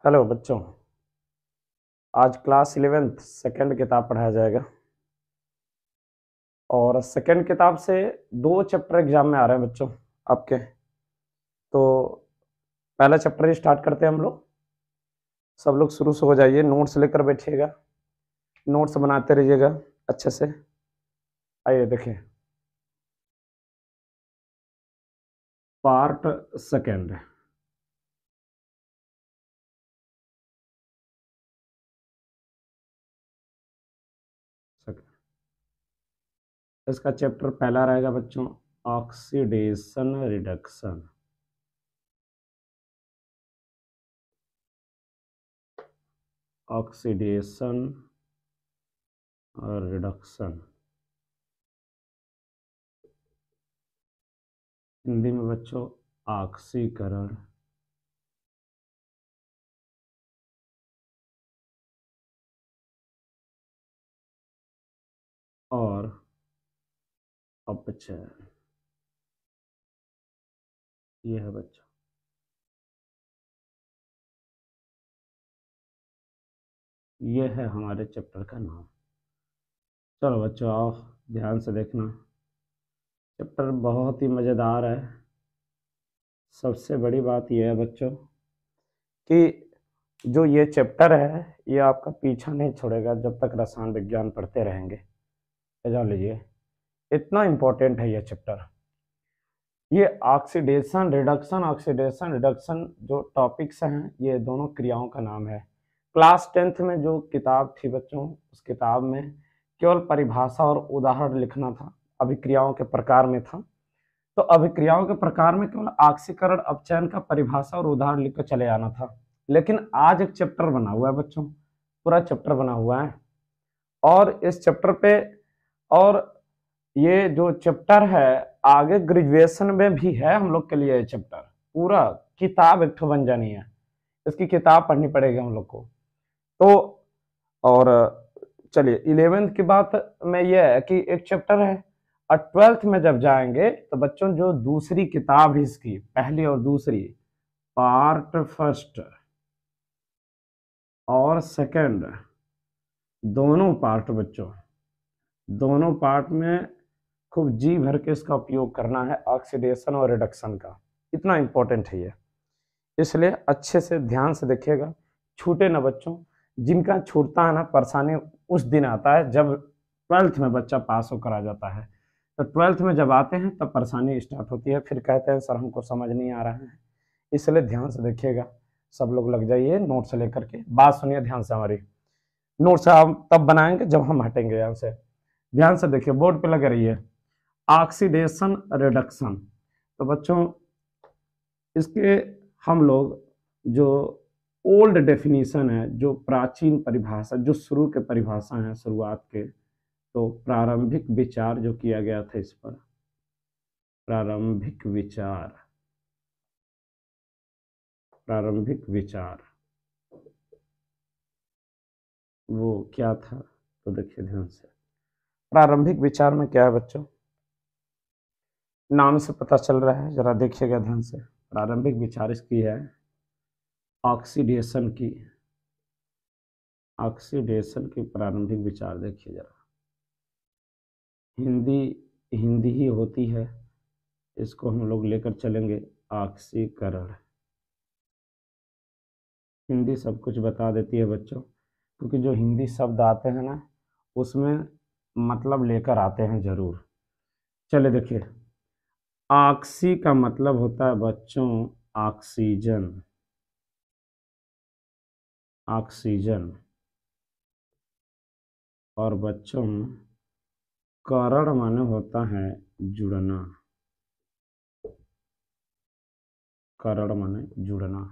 Hello बच्चों। आज class 11th second किताब पढ़ाया जाएगा और सेकंड किताब से 2 चैप्टर एग्जाम में आ रहे हैं बच्चों आपके। तो पहला चैप्टर ही स्टार्ट करते हैं हम लोग। सब लोग शुरू से हो जाइए, नोट्स लेकर बैठिएगा, नोट्स बनाते रहिएगा अच्छे से। आइए देखिए, पार्ट सेकंड। इसका चैप्टर पहला रहेगा बच्चों, ऑक्सीडेशन रिडक्शन। ऑक्सीडेशन और रिडक्शन हिंदी में बच्चों ऑक्सीकरण और अपचयन। ये है बच्चों, ये है हमारे चैप्टर का नाम। चलो बच्चों आओ, ध्यान से देखना। चैप्टर बहुत ही मज़ेदार है। सबसे बड़ी बात यह है बच्चों कि जो ये चैप्टर है ये आपका पीछा नहीं छोड़ेगा जब तक रसायन विज्ञान पढ़ते रहेंगे। ये जान लीजिए, इतना इम्पोर्टेंट है ये चैप्टर। ये ऑक्सीडेशन रिडक्शन जो टॉपिक्स हैं, ये दोनों क्रियाओं का नाम है। क्लास 10th में जो किताब थी बच्चों, उस किताब में केवल परिभाषा और उदाहरण लिखना था, अभिक्रियाओं के प्रकार में था। तो अभिक्रियाओं के प्रकार में केवल ऑक्सीकरण अपचयन का परिभाषा और उदाहरण लिख कर चले आना था। लेकिन आज एक चैप्टर बना हुआ है बच्चों, पूरा चैप्टर बना हुआ है। और इस चैप्टर पे, और ये जो चैप्टर है आगे ग्रेजुएशन में भी है हम लोग के लिए। ये चैप्टर पूरा किताब एक ठो बन जानी है, इसकी किताब पढ़नी पड़ेगी हम लोग को। तो और चलिए 11th की बात में यह है कि एक चैप्टर है, और 12th में जब जाएंगे तो बच्चों जो दूसरी किताब है इसकी, पहली और दूसरी, पार्ट फर्स्ट और सेकंड, दोनों पार्ट बच्चों, दोनों पार्ट में खूब जी भर के इसका उपयोग करना है, ऑक्सीडेशन और रिडक्शन का। इतना इंपॉर्टेंट है ये, इसलिए अच्छे से ध्यान से देखिएगा, छूटे ना बच्चों। जिनका छूटता है ना, परेशानी उस दिन आता है जब 12th में बच्चा पास होकर आ जाता है। तो 12th में जब आते हैं तब परेशानी स्टार्ट होती है, फिर कहते हैं सर हमको समझ नहीं आ रहा है। इसलिए ध्यान से देखिएगा, सब लोग लग जाइए नोट्स लेकर के। बात सुनिए ध्यान से हमारी। नोट्स हम तब बनाएंगे जब हम हटेंगे यहाँ से। ध्यान से देखिए, बोर्ड पे लगे रहिए। ऑक्सीडेशन रिडक्शन, तो बच्चों इसके हम लोग जो ओल्ड डेफिनेशन है, जो प्राचीन परिभाषा, जो शुरू के परिभाषा है शुरुआत के, तो प्रारंभिक विचार जो किया गया था इस पर, प्रारंभिक विचार, प्रारंभिक विचार वो क्या था, तो देखिए ध्यान से। प्रारंभिक विचार में क्या है बच्चों, नाम से पता चल रहा है, जरा देखिएगा ध्यान से। प्रारंभिक विचार इसकी है ऑक्सीडेशन की, ऑक्सीडेशन की प्रारंभिक विचार। देखिए जरा, हिंदी हिंदी ही होती है, इसको हम लोग लेकर चलेंगे ऑक्सीकरण। हिंदी सब कुछ बता देती है बच्चों, क्योंकि जो हिंदी शब्द आते हैं ना, उसमें मतलब लेकर आते हैं जरूर। चले देखिए, ऑक्सी का मतलब होता है बच्चों ऑक्सीजन, ऑक्सीजन। और बच्चों करण माने होता है जुड़ना, करण माने जुड़ना।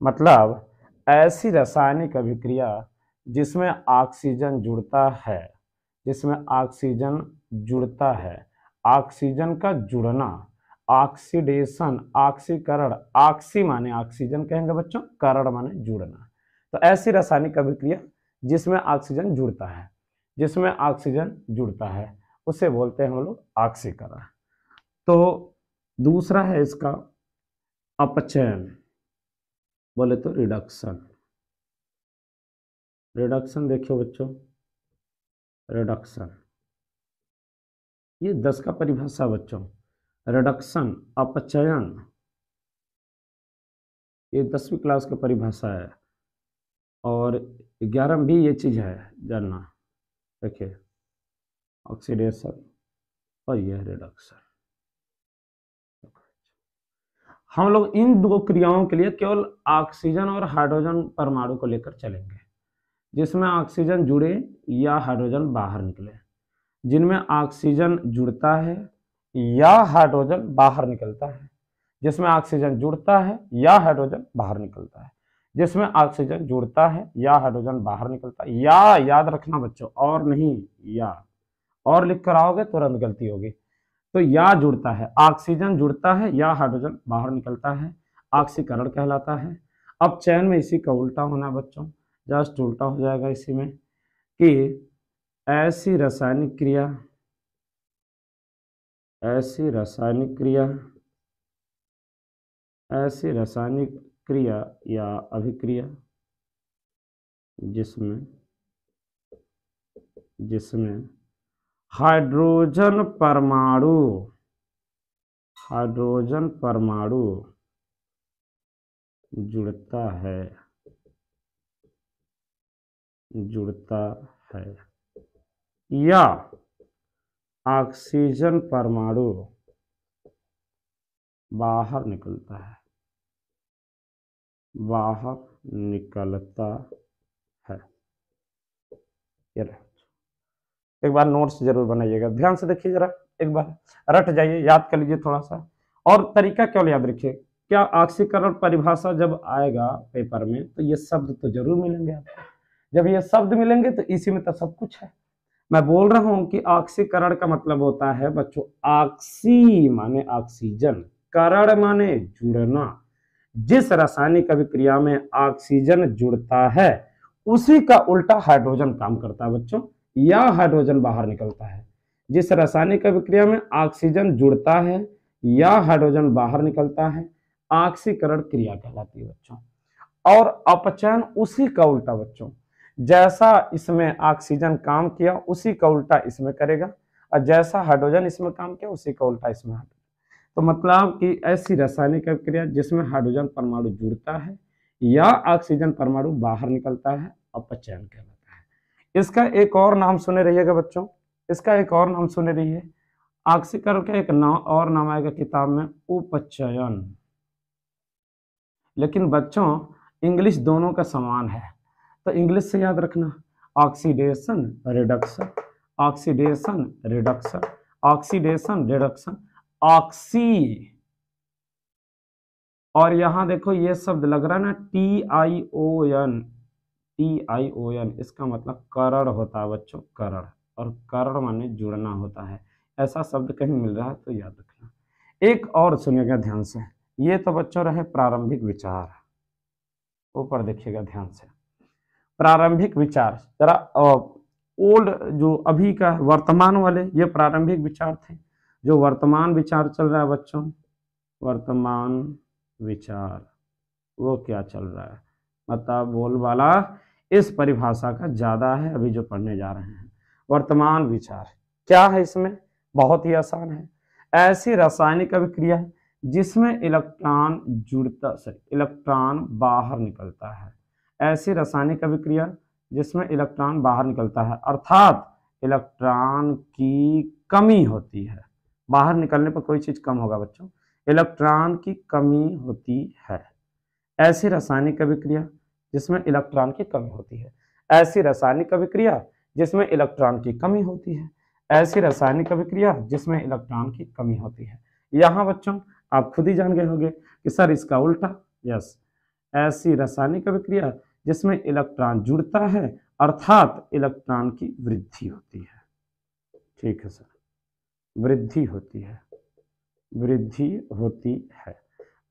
मतलब ऐसी रासायनिक अभिक्रिया जिसमें ऑक्सीजन जुड़ता है, जिसमें ऑक्सीजन जुड़ता है, ऑक्सीजन का जुड़ना, ऑक्सीडेशन, ऑक्सीकरण। ऑक्सी माने ऑक्सीजन कहेंगे बच्चों, करण माने जुड़ना। तो ऐसी रासायनिक अभिक्रिया जिसमें ऑक्सीजन जुड़ता है, जिसमें ऑक्सीजन जुड़ता है, उसे बोलते हैं हम लोग ऑक्सीकरण। तो दूसरा है इसका अपचयन, बोले तो रिडक्शन। रिडक्शन देखिए बच्चों, रिडक्शन ये 10 का परिभाषा बच्चों। रिडक्शन अपचयन ये 10वीं क्लास की परिभाषा है, और 11 में भी ये चीज़ है जानना। देखिए ऑक्सीडेशन और यह रिडक्शन। हम लोग इन दो क्रियाओं के लिए केवल ऑक्सीजन और हाइड्रोजन परमाणु को लेकर चलेंगे, जिसमें ऑक्सीजन जुड़े या हाइड्रोजन बाहर निकले। जिनमें ऑक्सीजन जुड़ता है या हाइड्रोजन बाहर निकलता है, जिसमें ऑक्सीजन जुड़ता है या हाइड्रोजन बाहर निकलता है, जिसमें ऑक्सीजन जुड़ता है या हाइड्रोजन बाहर निकलता है। या याद रखना बच्चों, और नहीं, या और लिख कर आओगे तुरंत गलती होगी। तो या जुड़ता है, ऑक्सीजन जुड़ता है या हाइड्रोजन बाहर निकलता है, ऑक्सीकरण कहलाता है। अब चयन में इसी का उल्टा होना बच्चों, जस्ट उल्टा हो जाएगा इसी में, कि ऐसी रासायनिक क्रिया या अभिक्रिया जिसमें हाइड्रोजन परमाणु जुड़ता है या ऑक्सीजन परमाणु बाहर निकलता है, ये रहे। एक बार नोट्स जरूर बनाइएगा, ध्यान से देखिए जरा, एक बार रट जाइए, याद कर लीजिए थोड़ा सा। और तरीका क्यों याद रखिए, क्या ऑक्सीकरण परिभाषा जब आएगा पेपर में तो ये शब्द तो जरूर मिलेंगे आपको। जब ये शब्द मिलेंगे तो इसी में तो सब कुछ है। मैं बोल रहा हूं कि ऑक्सीकरण का मतलब होता है बच्चों, ऑक्सी माने ऑक्सीजन, करण माने जुड़ना। जिस रासायनिक अभिक्रिया में ऑक्सीजन जुड़ता है उसी का उल्टा हाइड्रोजन काम करता है बच्चों, या हाइड्रोजन बाहर निकलता है। जिस रासायनिक अभिक्रिया में ऑक्सीजन जुड़ता है या हाइड्रोजन बाहर निकलता है, ऑक्सीकरण क्रिया कहलाती है बच्चों। और अपचयन उसी का उल्टा बच्चों, जैसा इसमें ऑक्सीजन काम किया उसी का उल्टा इसमें करेगा, और जैसा हाइड्रोजन इसमें काम किया उसी का उल्टा इसमें। तो मतलब कि ऐसी रासायनिक अभिक्रिया जिसमें हाइड्रोजन परमाणु जुड़ता है या ऑक्सीजन परमाणु बाहर निकलता है, अपचयन कहलाता है। इसका एक और नाम सुने रहिएगा बच्चों, इसका एक और नाम सुने रहिए, ऑक्सीकरण का एक नाम और नाम आएगा किताब में, उपचयन। लेकिन बच्चों इंग्लिश दोनों का समान है, तो इंग्लिश से याद रखना, oxidation reduction, oxidation reduction, oxidation reduction, oxy. और यहां देखो ये शब्द लग रहा है ना, TION, इसका मतलब करण होता है बच्चों, करण, और करण माने जुड़ना होता है। ऐसा शब्द कहीं मिल रहा है तो याद रखना। एक और सुनिएगा ध्यान से, ये तो बच्चों रहे प्रारंभिक विचार, ऊपर देखिएगा ध्यान से, प्रारंभिक विचार जरा ओल्ड जो अभी का वर्तमान वाले, ये प्रारंभिक विचार थे। जो वर्तमान विचार चल रहा है बच्चों, वर्तमान विचार वो क्या चल रहा है, मतलब बोलबाला इस परिभाषा का ज्यादा है अभी जो पढ़ने जा रहे हैं। वर्तमान विचार क्या है, इसमें बहुत ही आसान है। ऐसी रासायनिक अभिक्रिया जिसमें इलेक्ट्रॉन इलेक्ट्रॉन बाहर निकलता है, ऐसी रासायनिक अभिक्रिया जिसमें इलेक्ट्रॉन बाहर निकलता है, अर्थात इलेक्ट्रॉन की कमी होती है। बाहर निकलने पर कोई चीज कम होगा बच्चों, इलेक्ट्रॉन की कमी होती है। ऐसी रासायनिक अभिक्रिया जिसमें इलेक्ट्रॉन की कमी होती है, ऐसी रासायनिक अभिक्रिया जिसमें इलेक्ट्रॉन की कमी होती है, ऐसी रासायनिक अभिक्रिया जिसमें इलेक्ट्रॉन की कमी होती है। यहाँ बच्चों आप खुद ही जान गए होंगे कि सर इसका उल्टा, यस, ऐसी रासायनिक अभिक्रिया जिसमें इलेक्ट्रॉन जुड़ता है अर्थात इलेक्ट्रॉन की वृद्धि होती है। ठीक है सर, वृद्धि होती है।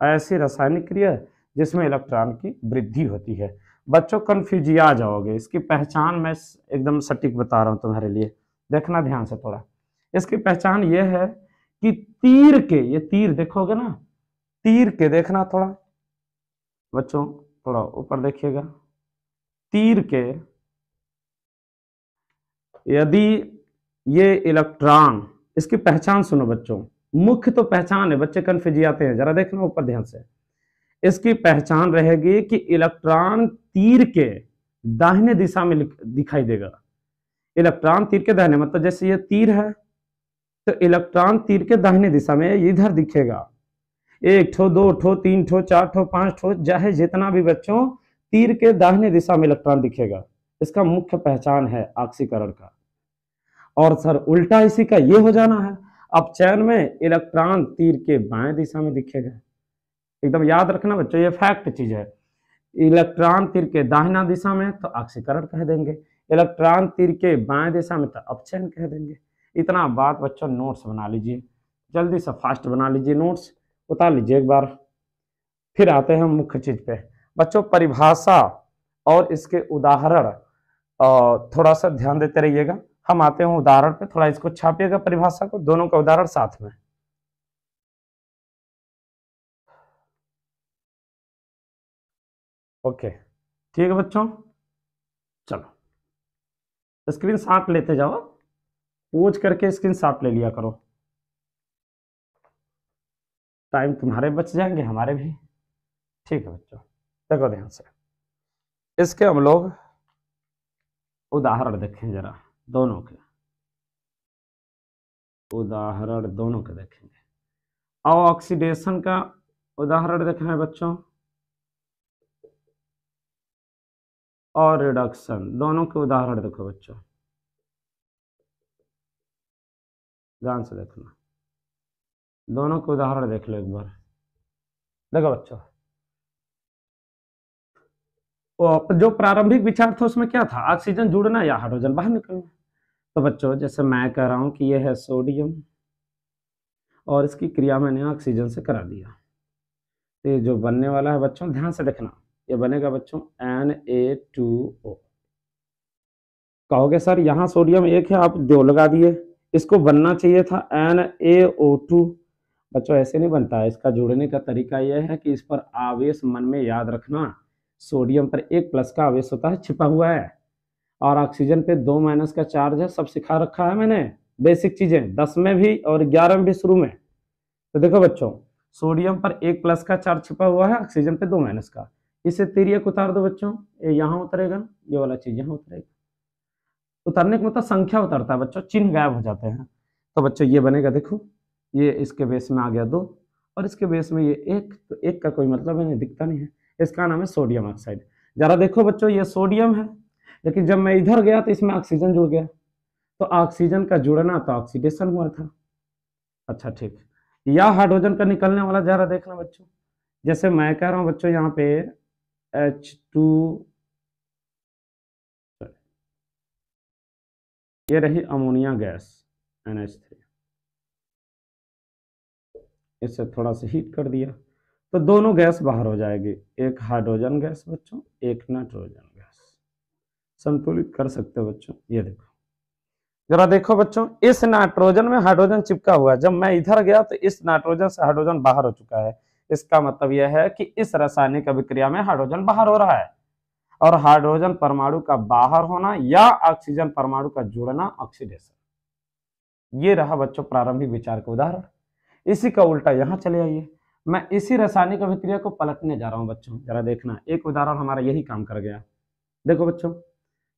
ऐसी रासायनिक क्रिया जिसमें इलेक्ट्रॉन की वृद्धि होती है। बच्चों कंफ्यूज आ जाओगे, इसकी पहचान मैं एकदम सटीक बता रहा हूं तुम्हारे लिए, देखना ध्यान से थोड़ा। इसकी पहचान ये है कि तीर के, ये तीर देखोगे ना, तीर के देखना थोड़ा बच्चों, थोड़ा ऊपर देखिएगा, तीर के यदि ये इलेक्ट्रॉन, इसकी पहचान सुनो बच्चों, मुख्य तो पहचान है, बच्चे कन्फ्यूज जाते हैं, जरा देखना ऊपर ध्यान से। इसकी पहचान रहेगी कि इलेक्ट्रॉन तीर के दाहिने दिशा में दिखाई देगा। इलेक्ट्रॉन तीर के दाहिने, मतलब जैसे ये तीर है तो इलेक्ट्रॉन तीर के दाहिने दिशा में इधर दिखेगा। 1 ठो, 2 ठो, 3 ठो, 4 ठो, 5 ठो, चाहे जितना भी बच्चों, तीर के दाहिने दिशा में इलेक्ट्रॉन दिखेगा। इसका मुख्य पहचान है ऑक्सीकरण का। और सर उल्टा इसी का ये हो जाना है, अपचयन में इलेक्ट्रॉन तीर के बाएं दिशा में दिखेगा। एकदम याद रखना बच्चों, ये फैक्ट चीज है। इलेक्ट्रॉन तीर के दाहिना दिशा में तो ऑक्सीकरण कह देंगे, इलेक्ट्रॉन तीर के बाएं दिशा में तो अपचयन कह देंगे। इतना बात बच्चों नोट्स बना लीजिए, जल्दी से फास्ट बना लीजिए, नोट्स उतार लीजिए एक बार। फिर आते हैं मुख्य चीज पे बच्चों, परिभाषा और इसके उदाहरण थोड़ा सा ध्यान देते रहिएगा। हम आते हैं उदाहरण पे, थोड़ा इसको छापिएगा परिभाषा को, दोनों का उदाहरण साथ में। ओके ठीक है बच्चों, चलो स्क्रीन शॉट लेते जाओ, पूछ करके स्क्रीन शॉट ले लिया करो, टाइम तुम्हारे बच जाएंगे हमारे भी। ठीक है बच्चों, देखो ध्यान से, इसके हम लोग उदाहरण देखें जरा, दोनों के उदाहरण दोनों के देखेंगे। और ऑक्सीडेशन का उदाहरण देखना है बच्चों, और रिडक्शन, दोनों के उदाहरण देखो बच्चों, ध्यान से देखना, दोनों के उदाहरण देख लो एक बार। देखो बच्चों, जो प्रारंभिक विचार था उसमें क्या था, ऑक्सीजन जुड़ना या हाइड्रोजन बाहर निकलना। तो बच्चों जैसे मैं कह रहा हूं कि यह है सोडियम और इसकी क्रिया मैंने ऑक्सीजन से करा दिया, तो ये जो बनने वाला है बच्चों ध्यान से देखना, ये बनेगा बच्चों Na2O। कहोगे सर यहाँ सोडियम एक है आप 2 लगा दिए, इसको बनना चाहिए था NaO2। बच्चों ऐसे नहीं बनता है, इसका जोड़ने का तरीका यह है कि इस पर आवेश मन में याद रखना, सोडियम पर 1+ का आवेश होता है छिपा हुआ है, और ऑक्सीजन पे 2- का चार्ज है, सब सिखा रखा है मैंने, बेसिक चीजें 10 में भी और 11 में भी शुरू में। तो देखो बच्चों, सोडियम पर 1+ का चार्ज छिपा हुआ है, ऑक्सीजन पे 2- का, इसे तिर्यक उतार दो बच्चों, ये यहाँ उतरेगा, ये वाला चीज यहाँ उतरेगा। उतरने का मतलब संख्या उतरता है बच्चों, चिन्ह गायब हो जाते हैं। तो बच्चों ये बनेगा, देखो ये इसके बेस में आ गया 2 और इसके बेस में ये 1, तो 1 का कोई मतलब नहीं दिखता नहीं है, इसका नाम है सोडियम ऑक्साइड। जरा देखो बच्चों, ये सोडियम है, लेकिन जब मैं इधर गया तो इसमें ऑक्सीजन जुड़ गया, तो ऑक्सीजन का जुड़ना तो ऑक्सीडेशन हुआ था। अच्छा ठीक, या हाइड्रोजन का निकलने वाला जरा देखना बच्चों, जैसे मैं कह रहा हूं बच्चों यहाँ पे H2, ये रही अमोनिया गैस NH3, इसे थोड़ा सा हीट कर दिया तो दोनों गैस बाहर हो जाएगी, एक हाइड्रोजन गैस बच्चों, एक नाइट्रोजन गैस। संतुलित कर सकते हो बच्चों, ये देखो जरा देखो बच्चों, इस नाइट्रोजन में हाइड्रोजन चिपका हुआ है, जब मैं इधर गया तो इस नाइट्रोजन से हाइड्रोजन बाहर हो चुका है। इसका मतलब यह है कि इस रासायनिक अभिक्रिया में हाइड्रोजन बाहर हो रहा है, और हाइड्रोजन परमाणु का बाहर होना या ऑक्सीजन परमाणु का जुड़ना ऑक्सीडेशन। ये रहा बच्चों प्रारंभिक विचार का उदाहरण। इसी का उल्टा यहाँ चले आइए, मैं इसी रासायनिक अभिक्रिया को पलटने जा रहा हूं बच्चों, जरा देखना, एक उदाहरण हमारा यही काम कर गया। देखो बच्चों,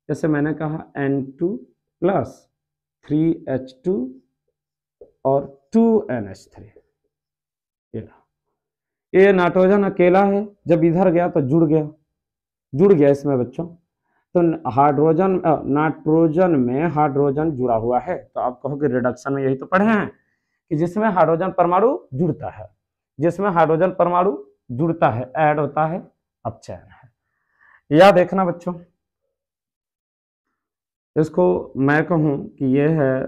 जैसे मैंने कहा N2 + 3H2 और 2NH3, ये नाइट्रोजन अकेला है, जब इधर गया तो जुड़ गया इसमें बच्चों। तो हाइड्रोजन नाइट्रोजन में हाइड्रोजन जुड़ा हुआ है, तो आप कहोगे रिडक्शन में यही तो पढ़े हैं कि जिसमें हाइड्रोजन परमाणु जुड़ता है, जिसमें हाइड्रोजन परमाणु जुड़ता है, ऐड होता है, अपचयन है। या देखना बच्चों, इसको मैं कहूं कि यह है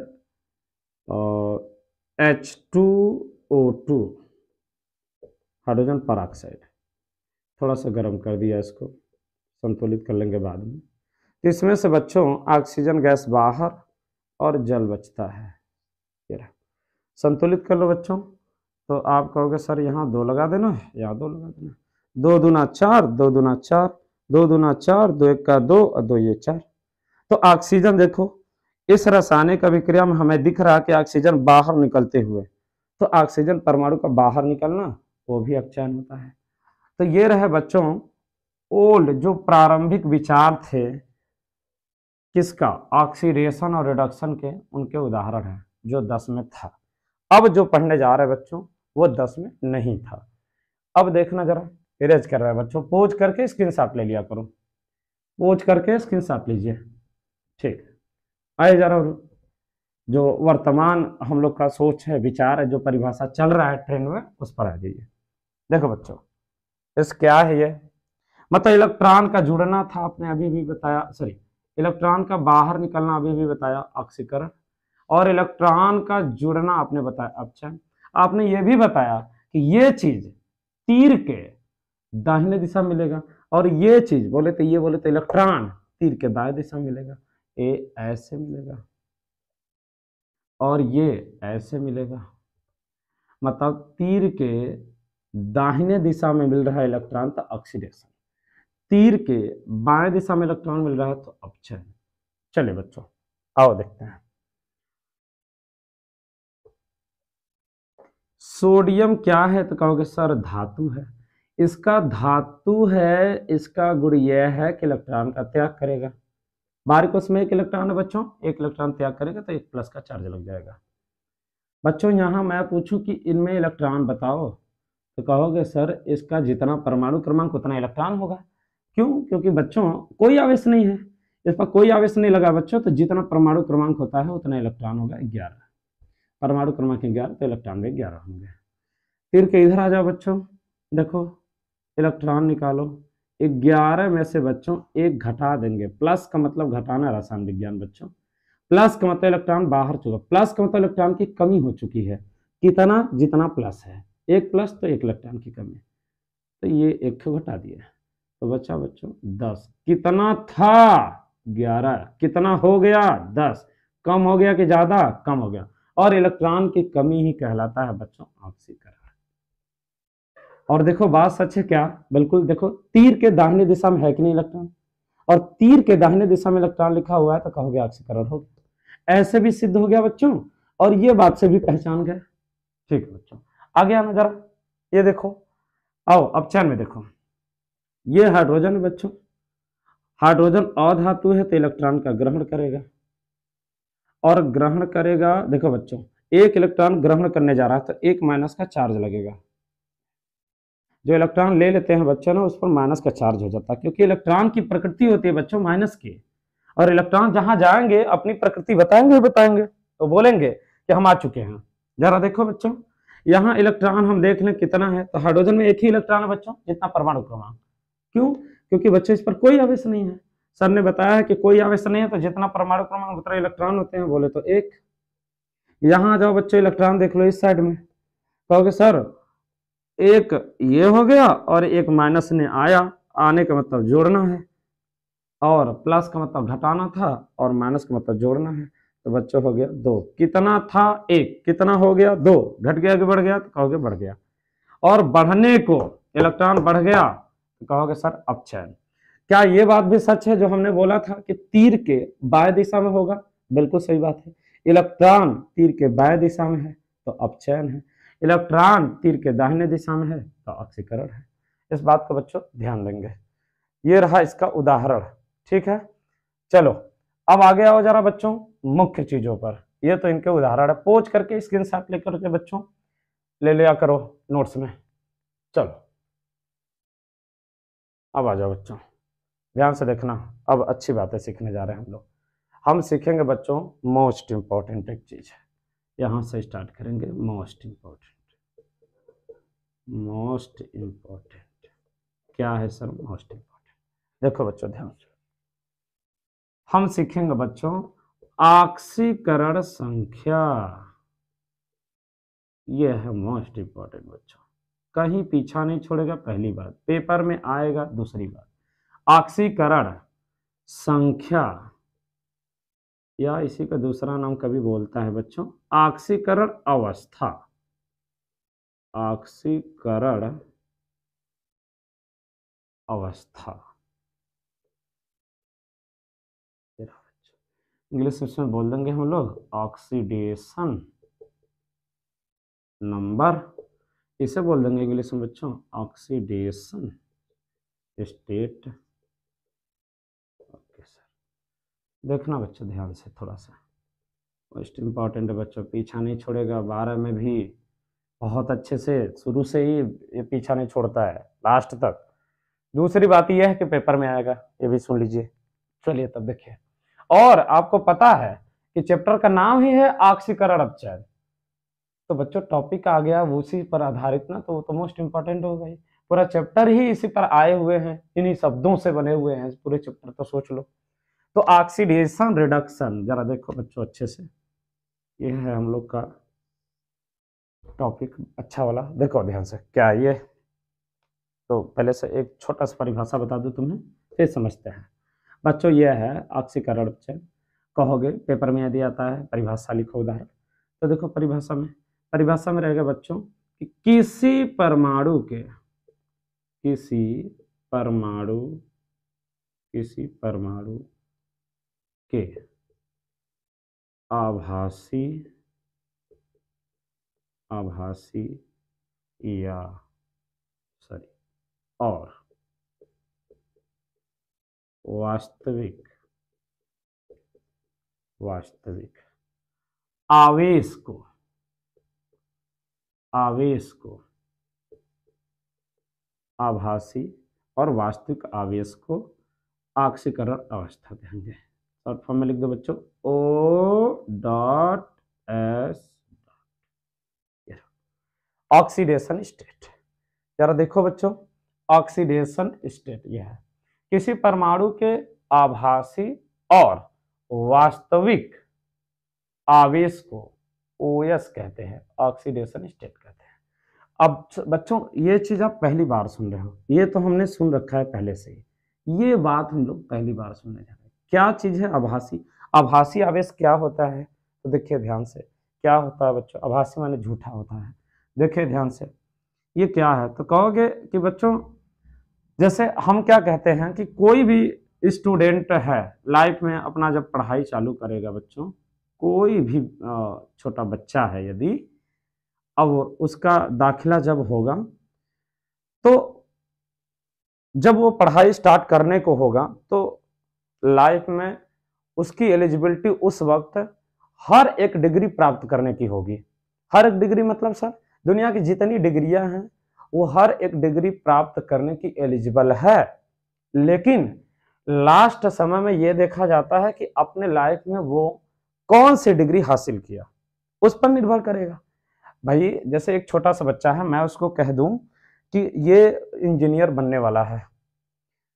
H2O2 हाइड्रोजन परऑक्साइड, थोड़ा सा गर्म कर दिया, इसको संतुलित कर लेंगे बाद में। तो इसमें से बच्चों ऑक्सीजन गैस बाहर और जल बचता है, ये रहा। संतुलित कर लो बच्चों, तो आप कहोगे सर यहाँ 2 लगा देना है, यहाँ 2 लगा देना, 2 दूना 4, 2 दूना 4, 2 दूना 4, 2 1 का 2 और 2 ये 4। तो ऑक्सीजन देखो इस रासायनिक अभिक्रिया में हमें दिख रहा है कि ऑक्सीजन बाहर निकलते हुए, तो ऑक्सीजन परमाणु का बाहर निकलना वो भी अपचयन होता है। तो ये रहे बच्चों ओल्ड जो प्रारंभिक विचार थे किसका, ऑक्सीडेशन और रिडक्शन के, उनके उदाहरण है जो 10 में था। अब जो पढ़ने जा रहे हैं बच्चों वो 10 में नहीं था। अब देखना जरा, इरेज कर रहे हैं बच्चों, पोज करके स्क्रीनशॉट ले लिया करो, पोज करके स्क्रीनशॉट लीजिए। ठीक, आइए जरा जो वर्तमान हम लोग का सोच है, विचार है, जो परिभाषा चल रहा है ट्रेंड में, उस पर आ जाइए। देखो बच्चों, इस क्या है ये, मतलब इलेक्ट्रॉन का जुड़ना था, आपने अभी भी बताया, सॉरी, इलेक्ट्रॉन का बाहर निकलना अभी भी बताया ऑक्सीकरण, और इलेक्ट्रॉन का जुड़ना आपने बताया अपचयन। आपने ये भी बताया कि ये चीज तीर के दाहिने दिशा मिलेगा, और ये चीज बोले तो ये बोले तो इलेक्ट्रॉन तीर के बाएं दिशा मिलेगा, ये ऐसे मिलेगा और ये ऐसे मिलेगा, मतलब तीर के दाहिने दिशा में मिल रहा है इलेक्ट्रॉन तो ऑक्सीडेशन, तीर के बाएं दिशा में इलेक्ट्रॉन मिल रहा है तो अपचयन। चलिए बच्चों आओ देखते हैं। सोडियम क्या है तो कहोगे सर धातु है। इसका धातु है, इसका गुण यह है कि इलेक्ट्रॉन का त्याग करेगा। बारीक उसमें एक इलेक्ट्रॉन है बच्चों, एक इलेक्ट्रॉन त्याग करेगा तो एक प्लस का चार्ज लग जाएगा। बच्चों यहां मैं पूछूं कि इनमें इलेक्ट्रॉन बताओ तो कहोगे सर इसका जितना परमाणु क्रमांक उतना इलेक्ट्रॉन होगा। क्यों? क्योंकि बच्चों कोई आवेश नहीं है, इस पर कोई आवेश नहीं लगा बच्चों, तो जितना परमाणु क्रमांक होता है उतना इलेक्ट्रॉन होगा 11। परमाणु क्रमांक 11 तो इलेक्ट्रॉन भी 11 होंगे। फिर के इधर आ जाओ बच्चों, देखो इलेक्ट्रॉन निकालो, 11 में से बच्चों एक घटा देंगे, प्लस का मतलब घटाना रसायन विज्ञान बच्चों, प्लस का मतलब इलेक्ट्रॉन बाहर चुका, प्लस का मतलब इलेक्ट्रॉन की कमी हो चुकी है, कितना, जितना प्लस है, एक प्लस तो एक इलेक्ट्रॉन की कमी, तो ये एक को घटा दिया तो बचा बच्चों 10। कितना था 11, कितना हो गया 10, कम हो गया कि ज्यादा, कम हो गया, और इलेक्ट्रॉन की कमी ही कहलाता है बच्चों ऑक्सीकरण। और देखो बात सच है क्या, बिल्कुल देखो तीर के दाहिने दिशा में है कि नहीं इलेक्ट्रॉन, और तीर के दाहिने दिशा में इलेक्ट्रॉन लिखा हुआ है तो कहोगे ऑक्सीकरण हो गया। ऐसे भी सिद्ध हो गया बच्चों, और ये बात से भी पहचान गए। ठीक है बच्चों, आगे आना जरा, ये देखो, आओ अब चैन में देखो, ये हाइड्रोजन है बच्चों, हाइड्रोजन अधातु है तो इलेक्ट्रॉन का ग्रहण करेगा, और ग्रहण करेगा, देखो बच्चों एक इलेक्ट्रॉन ग्रहण करने जा रहा है तो एक माइनस का चार्ज लगेगा, जो इलेक्ट्रॉन ले लेते हैं बच्चों ना उस पर माइनस का चार्ज हो जाता है, क्योंकि इलेक्ट्रॉन की प्रकृति होती है बच्चों माइनस की, और इलेक्ट्रॉन जहां जाएंगे अपनी प्रकृति बताएंगे बताएंगे, तो बोलेंगे कि हम आ चुके हैं। जरा देखो बच्चों, यहाँ इलेक्ट्रॉन हम देख लें कितना है, तो हाइड्रोजन में एक ही इलेक्ट्रॉन है बच्चों जितना परमाणु क्रमांक। क्यों? क्योंकि बच्चों इस पर कोई आवेश नहीं है, सर ने बताया है कि कोई आवेश नहीं है, तो जितना परमाणु क्रमांक उतना इलेक्ट्रॉन होते हैं, बोले तो एक। यहाँ जाओ बच्चों, इलेक्ट्रॉन देख लो इस साइड में, कहोगे सर एक ये हो गया और एक माइनस ने आया, आने का मतलब जोड़ना है, और प्लस का मतलब घटाना था, और माइनस का मतलब जोड़ना है, तो बच्चों हो गया 2। कितना था एक, कितना हो गया 2, घट गया कि बढ़ गया तो कहोगे बढ़ गया, और बढ़ने को इलेक्ट्रॉन बढ़ गया तो कहोगे सर अपचयन। क्या ये बात भी सच है जो हमने बोला था कि तीर के बाएं दिशा में होगा? बिल्कुल सही बात है, इलेक्ट्रॉन तीर के बाएं दिशा में है तो अपचयन है, इलेक्ट्रॉन तीर के दाहिने दिशा में है तो ऑक्सीकरण है। इस बात को बच्चों ध्यान देंगे। ये रहा इसका उदाहरण, ठीक है। चलो अब आगे आओ जरा बच्चों मुख्य चीजों पर, ये तो इनके उदाहरण है, पोज करके स्क्रीनशॉट लेकर के बच्चों ले लिया करो नोट्स में। चलो अब आ जाओ बच्चों, ध्यान से देखना, अब अच्छी बातें सीखने जा रहे हैं हम लोग। हम सीखेंगे बच्चों मोस्ट इंपॉर्टेंट एक चीज है, यहां से स्टार्ट करेंगे। मोस्ट इंपॉर्टेंट, मोस्ट इंपॉर्टेंट क्या है सर? मोस्ट इंपॉर्टेंट देखो बच्चों ध्यान से, हम सीखेंगे बच्चों ऑक्सीकरण संख्या, यह है मोस्ट इंपॉर्टेंट बच्चों, कहीं पीछा नहीं छोड़ेगा, पहली बात पेपर में आएगा, दूसरी बात ऑक्सीकरण संख्या, या इसी का दूसरा नाम कभी बोलता है बच्चों ऑक्सीकरण अवस्था, ऑक्सीकरण अवस्था। इंग्लिश में बोल देंगे हम लोग ऑक्सीडेशन नंबर, इसे बोल देंगे इंग्लिश में बच्चों ऑक्सीडेशन स्टेट। ओके सर, देखना बच्चों ध्यान से, थोड़ा सा मोस्ट इम्पॉर्टेंट है बच्चों, पीछा नहीं छोड़ेगा 12 में भी, बहुत अच्छे से शुरू से ही ये पीछा नहीं छोड़ता है लास्ट तक। दूसरी बात यह है कि पेपर में आएगा, ये भी सुन लीजिए। चलिए तब देखिए, और आपको पता है कि चैप्टर का नाम ही है ऑक्सीकरण अपचयन, तो बच्चों टॉपिक आ गया वो उसी पर आधारित ना, तो वो तो मोस्ट इंपॉर्टेंट हो गई। पूरा चैप्टर ही इसी पर आए हुए हैं, इन्हीं शब्दों से बने हुए हैं पूरे चैप्टर, तो सोच लो। तो ऑक्सीडेशन रिडक्शन, जरा देखो बच्चों अच्छे से, ये है हम लोग का टॉपिक अच्छा वाला, देखो ध्यान से क्या है ये। तो पहले से एक छोटा सा परिभाषा बता दूं तुम्हें, फिर समझते हैं बच्चों। ये है ऑक्सीकरण अपचयन, कहोगे पेपर में यदि आता है परिभाषा लिखो उदाहरण, तो देखो परिभाषा में रहेगा बच्चों कि किसी परमाणु के आभासी या और वास्तविक आवेश को आभासी और वास्तविक आवेश को ऑक्सीकरण अवस्था कहेंगे। शॉर्ट फॉर्म में लिख दो बच्चों O.S, ऑक्सीडेशन स्टेट। जरा देखो बच्चों, ऑक्सीडेशन स्टेट यह है किसी परमाणु के आभासी और वास्तविक आवेश को OS कहते हैं, ऑक्सीडेशन स्टेट कहते हैं। अब बच्चों ये चीज आप पहली बार सुन रहे हो, ये तो हमने सुन रखा है पहले से ही, ये बात हम लोग पहली बार सुनने जा रहे हैं। क्या चीज है आभासी आवेश क्या होता है? तो देखिए ध्यान से, क्या होता है बच्चों, आभासी माने झूठा होता है। देखिए ध्यान से, ये क्या है? तो कहोगे कि बच्चों जैसे हम क्या कहते हैं कि कोई भी स्टूडेंट है लाइफ में अपना जब पढ़ाई चालू करेगा बच्चों, कोई भी छोटा बच्चा है यदि, अब उसका दाखिला जब होगा तो जब वो पढ़ाई स्टार्ट करने को होगा तो लाइफ में उसकी एलिजिबिलिटी उस वक्त हर एक डिग्री प्राप्त करने की होगी। हर एक डिग्री मतलब सर दुनिया की जितनी डिग्रियां हैं वो हर एक डिग्री प्राप्त करने की एलिजिबल है, लेकिन लास्ट समय में यह देखा जाता है कि अपने लाइफ में वो कौन सी डिग्री हासिल किया उस पर निर्भर करेगा। भाई जैसे एक छोटा सा बच्चा है, मैं उसको कह दूं कि ये इंजीनियर बनने वाला है,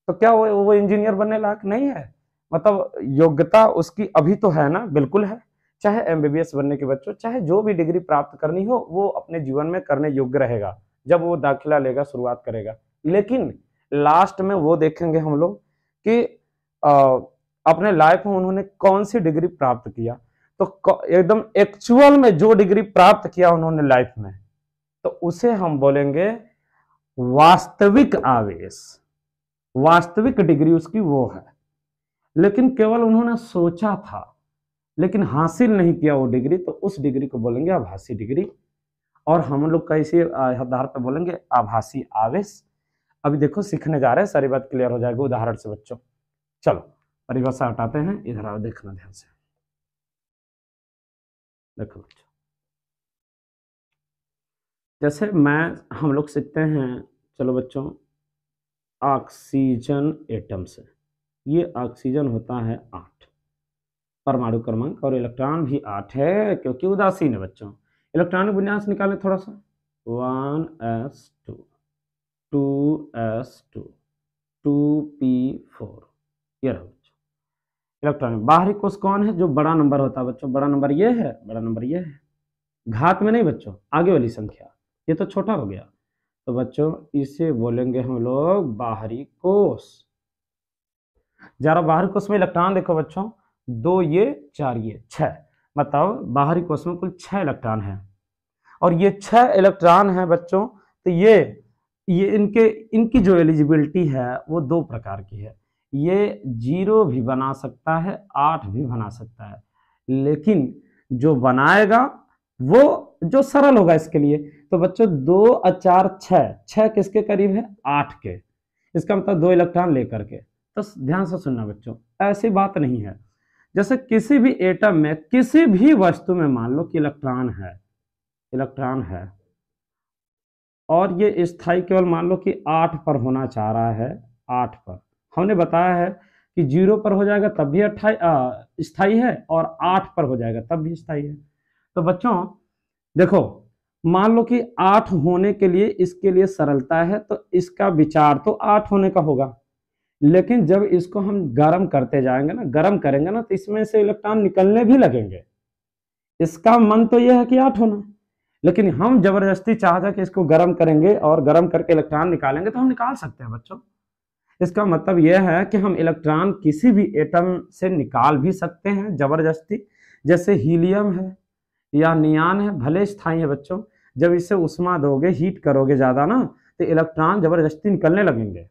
तो क्या वो इंजीनियर बनने लायक नहीं है? मतलब योग्यता उसकी अभी तो है ना, बिल्कुल है। चाहे MBBS बनने के बच्चों, चाहे जो भी डिग्री प्राप्त करनी हो वो अपने जीवन में करने योग्य रहेगा जब वो दाखिला लेगा, शुरुआत करेगा। लेकिन लास्ट में वो देखेंगे हम लोग कि अपने लाइफ में उन्होंने कौन सी डिग्री प्राप्त किया, तो एकदम एक्चुअल में जो डिग्री प्राप्त किया उन्होंने लाइफ में, तो उसे हम बोलेंगे वास्तविक आवेश, वास्तविक डिग्री उसकी वो है। लेकिन केवल उन्होंने सोचा था लेकिन हासिल नहीं किया वो डिग्री, तो उस डिग्री को बोलेंगे आभासी डिग्री, और हम लोग कैसे आधार पर बोलेंगे आभासी आवेश। अभी देखो सीखने जा रहे हैं, सारी बात क्लियर हो जाएगी उदाहरण से बच्चों। चलो परिभाषा हटाते हैं, इधर आओ देखना ध्यान से, देखो बच्चों जैसे हम लोग सीखते हैं, चलो बच्चों ऑक्सीजन एटम से, ये ऑक्सीजन होता है 8 परमाणु क्रमांक, और इलेक्ट्रॉन भी 8 है क्योंकि उदासीन है बच्चों। इलेक्ट्रॉनिक विन्यास निकालें थोड़ा सा, 1s2 2s2 2p4, ये रहा बच्चों इलेक्ट्रॉनिक। बाहरी कोष कौन है? जो बड़ा नंबर होता है बच्चों, बड़ा नंबर ये है, बड़ा नंबर ये है, घात में नहीं बच्चों, आगे वाली संख्या, ये तो छोटा हो गया, तो बच्चों इसे बोलेंगे हम लोग बाहरी कोष। जरा बाहरी कोष में इलेक्ट्रॉन देखो बच्चों, 2 ये 4 ये 6, मतलब बाहरी कोष में कुल 6 इलेक्ट्रॉन है, और ये 6 इलेक्ट्रॉन है बच्चों, तो ये इनकी जो एलिजिबिलिटी है वो 2 प्रकार की है। ये 0 भी बना सकता है, 8 भी बना सकता है, लेकिन जो बनाएगा वो जो सरल होगा इसके लिए। तो बच्चों 2 और 4 6, 6 किसके करीब है? 8 के। इसका मतलब 2 इलेक्ट्रॉन लेकर के। तो ध्यान से सुनना बच्चों, ऐसी बात नहीं है। जैसे किसी भी एटम में, किसी भी वस्तु में मान लो कि इलेक्ट्रॉन है और ये स्थाई केवल मान लो कि 8 पर होना चाह रहा है, 8 पर। हमने बताया है कि 0 पर हो जाएगा तब भी स्थाई है, और 8 पर हो जाएगा तब भी स्थाई है। तो बच्चों देखो, मान लो कि 8 होने के लिए इसके लिए सरलता है, तो इसका विचार तो 8 होने का होगा, लेकिन जब इसको हम गर्म करते जाएंगे ना, गर्म करेंगे ना, तो इसमें से इलेक्ट्रॉन निकलने भी लगेंगे। इसका मन तो यह है कि 8 होना, लेकिन हम जबरदस्ती चाहते कि इसको गर्म करेंगे और गर्म करके इलेक्ट्रॉन निकालेंगे, तो हम निकाल सकते हैं बच्चों। इसका मतलब यह है कि हम इलेक्ट्रॉन किसी भी एटम से निकाल भी सकते हैं जबरदस्ती। जैसे हीलियम है या नियान है, भले स्थायी है बच्चों, जब इसे उष्मा दोगे, हीट करोगे ज्यादा ना, तो इलेक्ट्रॉन जबरदस्ती निकलने लगेंगे।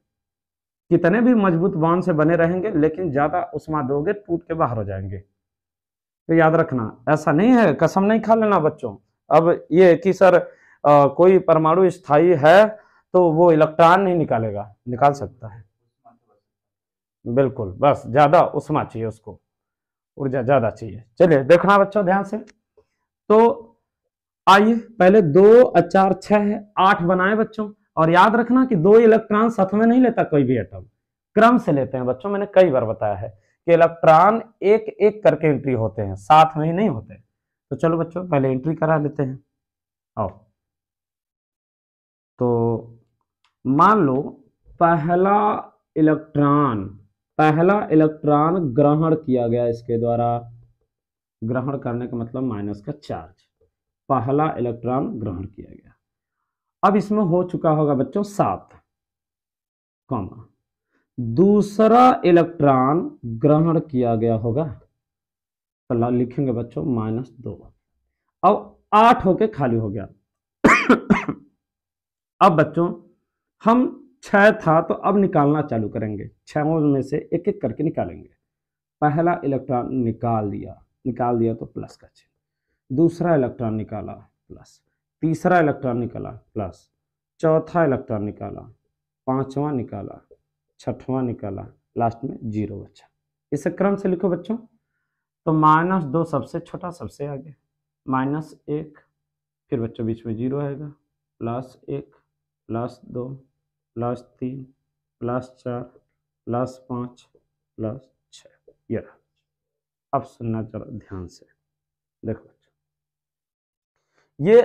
कितने भी मजबूत बॉन्ड से बने रहेंगे, लेकिन ज्यादा उष्मा दोगे टूट के बाहर हो जाएंगे। तो याद रखना, ऐसा नहीं है, कसम नहीं खा लेना बच्चों। अब ये कि सर कोई परमाणु स्थायी है तो वो इलेक्ट्रॉन नहीं निकालेगा, निकाल सकता है बिल्कुल, बस ज्यादा उष्मा चाहिए उसको, ऊर्जा ज्यादा चाहिए। चलिए देखना बच्चों ध्यान से। तो आइए पहले 2 और 4 6 है, 8 बनाए बच्चों। और याद रखना कि 2 इलेक्ट्रॉन साथ में नहीं लेता कोई भी एटम, क्रम से लेते हैं बच्चों। मैंने कई बार बताया है कि इलेक्ट्रॉन एक एक करके एंट्री होते हैं, साथ में ही नहीं होते। तो चलो बच्चों पहले एंट्री करा लेते हैं। आओ, तो मान लो पहला इलेक्ट्रॉन ग्रहण किया गया इसके द्वारा। ग्रहण करने का मतलब माइनस का चार्ज। पहला इलेक्ट्रॉन ग्रहण किया गया। अब इसमें हो चुका होगा बच्चों 7, कॉमा दूसरा इलेक्ट्रॉन ग्रहण किया गया होगा, तो लिखेंगे बच्चों -2। अब 8 होके खाली हो गया। अब बच्चों हम 6 था, तो अब निकालना चालू करेंगे, 6 में से एक एक करके निकालेंगे। पहला इलेक्ट्रॉन निकाल दिया तो प्लस का चिन्ह, दूसरा इलेक्ट्रॉन निकाला प्लस, तीसरा इलेक्ट्रॉन निकाला प्लस, चौथा इलेक्ट्रॉन निकाला, पांचवा निकाला, छठवां निकाला, लास्ट में 0 बचा। इसे क्रम से लिखो बच्चों। तो -2 सबसे छोटा, सबसे आगे, -1, फिर बच्चों बीच में 0 आएगा, +1, +2, +3, +4, +5, +6। ये रहा। अब सुनना जरा ध्यान से, देखो बच्चों, ये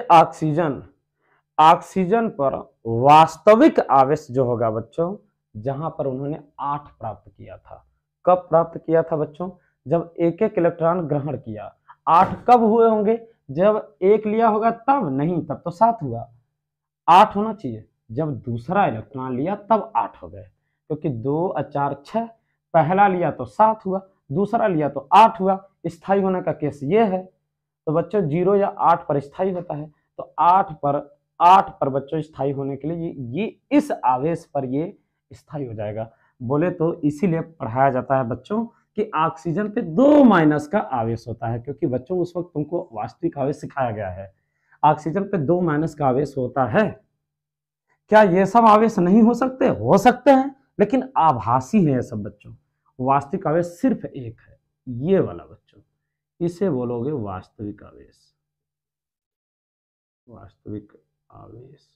ऑक्सीजन पर वास्तविक आवेश जो होगा बच्चों, जहां पर उन्होंने 8 प्राप्त किया था। कब प्राप्त किया था बच्चों? जब एक एक इलेक्ट्रॉन ग्रहण किया। 8 कब हुए होंगे? जब एक लिया होगा तब नहीं, तब तो 7 हुआ। 8 होना चाहिए, जब दूसरा इलेक्ट्रॉन लिया तब 8 हो गए, क्योंकि 2 और 4 6, पहला लिया तो 7 हुआ, दूसरा लिया तो 8 हुआ। स्थायी होने का केस ये है। तो बच्चों 0 या 8 पर स्थायी होता है, तो 8 पर बच्चों स्थायी होने के लिए ये इस आवेश पर ये स्थायी हो जाएगा। बोले तो इसीलिए पढ़ाया जाता है बच्चों कि ऑक्सीजन पे 2 माइनस का आवेश होता है, क्योंकि बच्चों उस वक्त तुमको वास्तविक आवेश सिखाया गया है। ऑक्सीजन पे 2 माइनस का आवेश होता है। क्या ये सब आवेश नहीं हो सकते? हो सकते हैं, लेकिन आभासी है ये सब बच्चों। वास्तविक आवेश सिर्फ एक है, ये वाला बच्चों, इसे बोलोगे वास्तविक आवेश। वास्तविक आवेश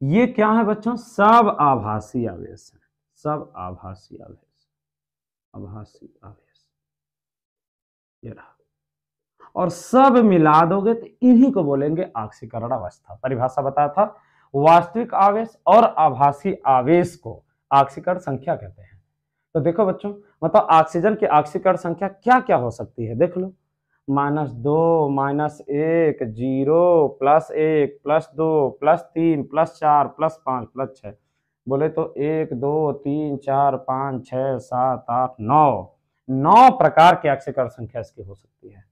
ये क्या है बच्चों? सब आभासी आवेश है, सब आभासी आवेश, आभासी आवेश ये रहा। और सब मिला दोगे तो इन्हीं को बोलेंगे ऑक्सीकरण अवस्था। परिभाषा बताया था, वास्तविक आवेश और आभासी आवेश को ऑक्सीकरण संख्या कहते हैं। तो देखो बच्चों, मतलब ऑक्सीजन की ऑक्सीकरण संख्या क्या क्या हो सकती है, देख लो। -2, -1, 0, +1, +2, +3, +4, +5, +6। बोले तो 1 2 3 4 5 6 7 8 9 प्रकार की ऑक्सीकरण संख्या इसकी हो सकती है।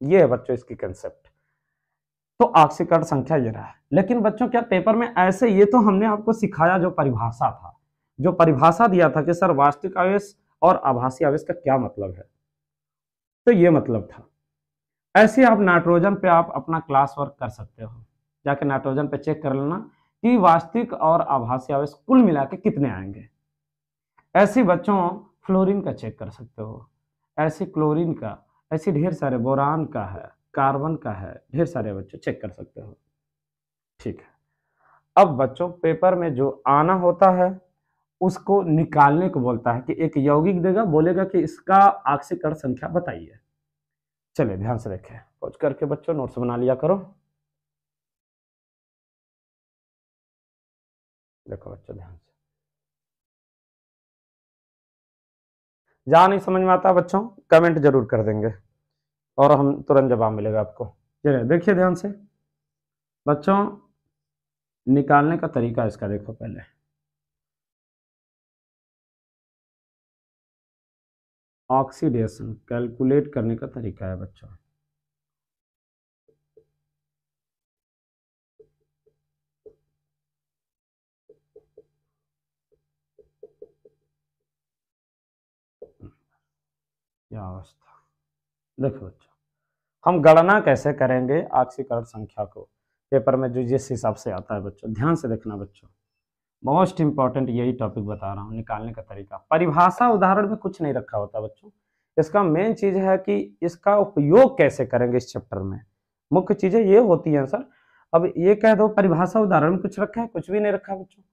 ये है बच्चों इसकी कंसेप्ट। तो ऑक्सीकरण संख्या ये रहा है। लेकिन बच्चों क्या पेपर में ऐसे, ये तो हमने आपको सिखाया जो परिभाषा था, जो परिभाषा दिया था कि सर वास्तविक आवेश और आभासी आवेश का क्या मतलब है, तो ये मतलब था। ऐसे आप नाइट्रोजन पे आप अपना क्लास वर्क कर सकते हो, जाके नाइट्रोजन पे चेक कर लेना कि वास्तविक और आभासी आवेश कुल मिला के कितने आएंगे। ऐसे बच्चों फ्लोरीन का चेक कर सकते हो, ऐसे क्लोरीन का, ऐसे ढेर सारे, बोरान का है, कार्बन का है, ढेर सारे बच्चों चेक कर सकते हो। ठीक है, अब बच्चों पेपर में जो आना होता है उसको निकालने को बोलता है कि एक यौगिक देगा, बोलेगा कि इसका ऑक्सीकरण संख्या बताइए। चलिए ध्यान से देखें, पहुंच करके बच्चों नोट्स बना लिया करो। देखो बच्चों ध्यान से, जहां नहीं समझ में आता बच्चों कमेंट जरूर कर देंगे और हम तुरंत जवाब मिलेगा आपको। चलिए देखिए ध्यान से बच्चों, निकालने का तरीका इसका देखो। पहले ऑक्सीडेशन कैलकुलेट करने का तरीका है बच्चों। क्या अवस्था, देखो बच्चों हम गणना कैसे करेंगे ऑक्सीकरण संख्या को, पेपर में जो जिस हिसाब से आता है बच्चों, ध्यान से देखना बच्चों, मोस्ट इंपॉर्टेंट यही टॉपिक बता रहा हूँ, निकालने का तरीका। परिभाषा उदाहरण में कुछ नहीं रखा होता बच्चों, इसका मेन चीज है कि इसका उपयोग कैसे करेंगे इस चैप्टर में, मुख्य चीजें ये होती हैं सर। अब ये कह दो परिभाषा उदाहरण में कुछ रखा है, कुछ भी नहीं रखा बच्चों।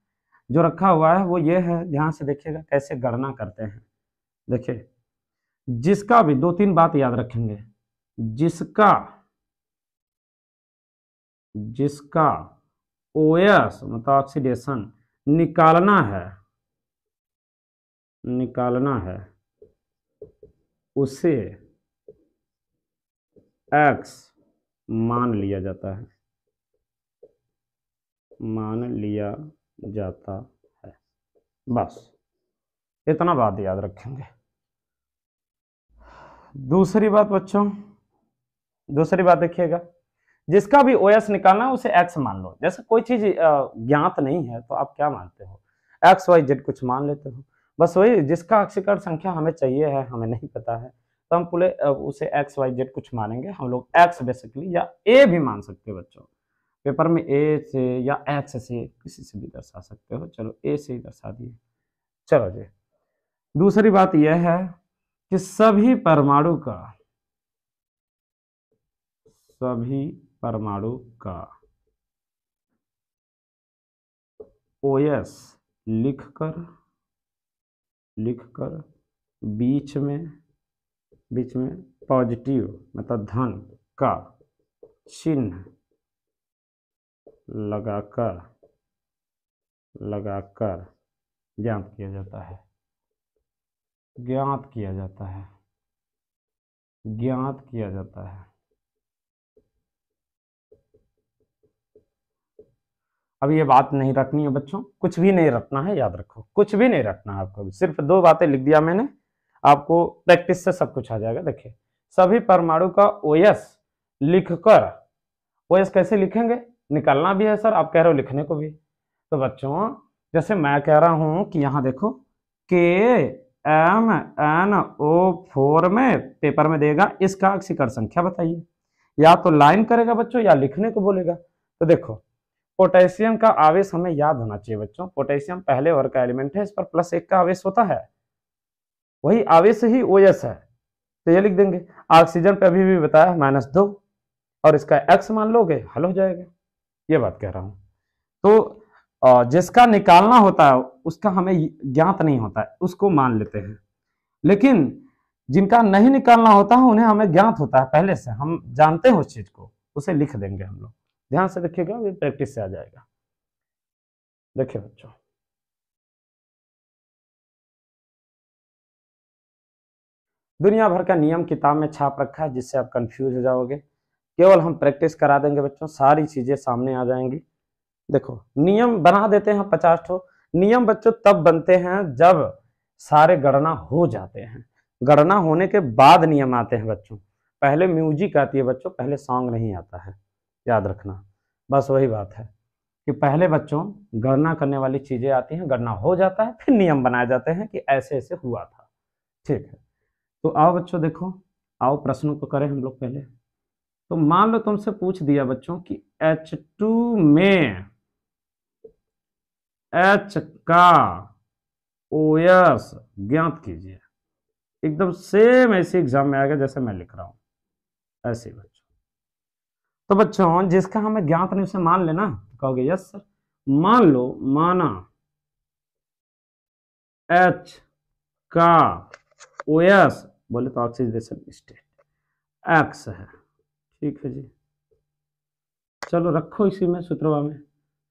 जो रखा हुआ है वो ये है, ध्यान से देखिएगा कैसे गणना करते हैं। देखिए जिसका भी, दो तीन बात याद रखेंगे, जिसका जिसका ओएस मतलब ऑक्सीडेशन निकालना है उसे एक्स मान लिया जाता है, बस इतना बात याद रखेंगे। दूसरी बात बच्चों, दूसरी बात देखिएगा, जिसका भी ओएस निकालना है उसे एक्स मान लो। जैसे कोई चीज ज्ञात नहीं है तो आप क्या मानते हो, एक्स वाई जेड कुछ मान लेते हो, बस वही जिसका ऑक्सीकरण संख्या हमें चाहिए है, हमें नहीं पता है तो हम पूरे उसे एक्स वाई जेड कुछ मानेंगे। हम लोग एक्स बेसिकली या ए भी मान सकते हैं बच्चों, पेपर में ए से या एक्स से किसी से भी दर्शा सकते हो, चलो ए से ही दर्शा दिए। चलो जी, दूसरी बात यह है कि सभी परमाणु का ओएस लिखकर बीच में पॉजिटिव मतलब धन का चिन्ह लगाकर ज्ञात किया जाता है। अब ये बात नहीं रखनी है बच्चों, कुछ भी नहीं रखना है, याद रखो कुछ भी नहीं रखना है आपको, सिर्फ दो बातें लिख दिया मैंने, आपको प्रैक्टिस से सब कुछ आ जाएगा। देखिए सभी परमाणु का ओएस लिखकर, ओएस कैसे लिखेंगे, निकालना भी है सर, आप कह रहे हो लिखने को भी, तो बच्चों जैसे मैं कह रहा हूं कि यहां देखो KMnO4 में पेपर में देगा इसका ऑक्सीकरण संख्या बताइए, या तो लाइन करेगा बच्चों या लिखने को बोलेगा। तो देखो पोटेशियम का आवेश हमें याद होना चाहिए बच्चों, पोटेशियम पहले वर्ग का एलिमेंट है, इस पर +1 का आवेश होता है, वही आवेश ही OS है, तो ये लिख देंगे। ऑक्सीजन पे अभी भी बताया -2 और इसका x मान लोगे हल हो जाएगा, ये बात कह रहा हूं। तो जिसका निकालना होता है उसका हमें ज्ञात नहीं होता है, उसको मान लेते हैं, लेकिन जिनका नहीं निकालना होता है उन्हें हमें ज्ञात होता है, पहले से हम जानते हैं उस चीज को, उसे लिख देंगे हम लोग। ध्यान से देखिएगा, ये प्रैक्टिस से आ जाएगा। देखिए बच्चों दुनिया भर का नियम किताब में छाप रखा है, जिससे आप कंफ्यूज हो जाओगे, केवल हम प्रैक्टिस करा देंगे बच्चों, सारी चीजें सामने आ जाएंगी। देखो नियम बना देते हैं 50 ठो नियम बच्चों, तब बनते हैं जब सारे गणना हो जाते हैं, गणना होने के बाद नियम आते हैं बच्चों, पहले म्यूजिक आती है बच्चों, पहले सॉन्ग नहीं आता है। याद रखना, बस वही बात है कि पहले बच्चों गणना करने वाली चीजें आती हैं, गणना हो जाता है, फिर नियम बनाए जाते हैं कि ऐसे ऐसे हुआ था। ठीक है, तो आओ बच्चों देखो, आओ प्रश्नों को करें हम लोग पहले। तो मान लो तुमसे पूछ दिया बच्चों कि H2 में H का OS ज्ञात कीजिए। एकदम सेम ऐसे एग्जाम में आएगा जैसे मैं लिख रहा हूं, ऐसे बच्चों। तो बच्चों जिसका हमें ज्ञात नहीं उसे मान लेना, कहोगे यस सर। मान लो, माना H का OS बोले तो ऑक्सीडेशन स्टेट X है। ठीक है जी, चलो रखो इसी में सूत्रवा में।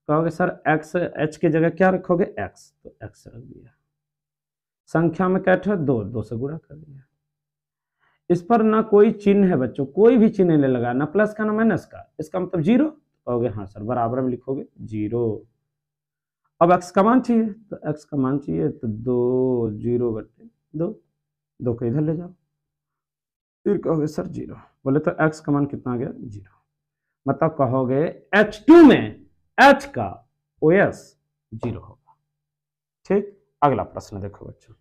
कहोगे सर X, H की जगह क्या रखोगे? X, तो X रख दिया। संख्या में कैसे? दो से गुणा कर दिया। इस पर ना कोई चिन्ह है बच्चों, कोई भी चिन्ह नहीं लगा, ना प्लस का ना माइनस का, इसका मतलब जीरो। कहोगे हाँ सर, बराबर में लिखोगे जीरो। अब x का मान चाहिए, तो x का मान चाहिए तो 2 0/2, 2 को इधर ले जाओ, फिर कहोगे सर जीरो। बोले तो x का मान कितना आ गया? जीरो। मतलब कहोगे H2 में H का OS जीरो होगा। ठीक, अगला प्रश्न देखो बच्चों,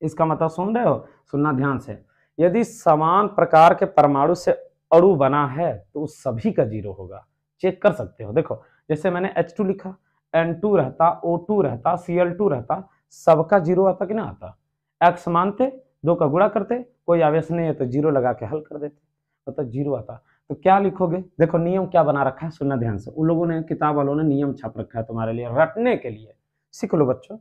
इसका मतलब सुन रहे हो? सुनना ध्यान से। यदि समान प्रकार के परमाणु से अणु बना है तो उस सभी का जीरो होगा। चेक कर सकते हो, देखो जैसे मैंने H2 लिखा, N2 रहता, O2 रहता, Cl2 रहता, सबका जीरो आता कि ना आता? x मानते, 2 का गुणा करते, कोई आवेश नहीं है तो जीरो लगा के हल कर देते, मतलब जीरो आता। तो क्या लिखोगे? देखो नियम क्या बना रखा है, सुनना ध्यान से। उन लोगों ने, किताब वालों ने नियम छाप रखा है तुम्हारे लिए रटने के लिए, सीख लो बच्चों।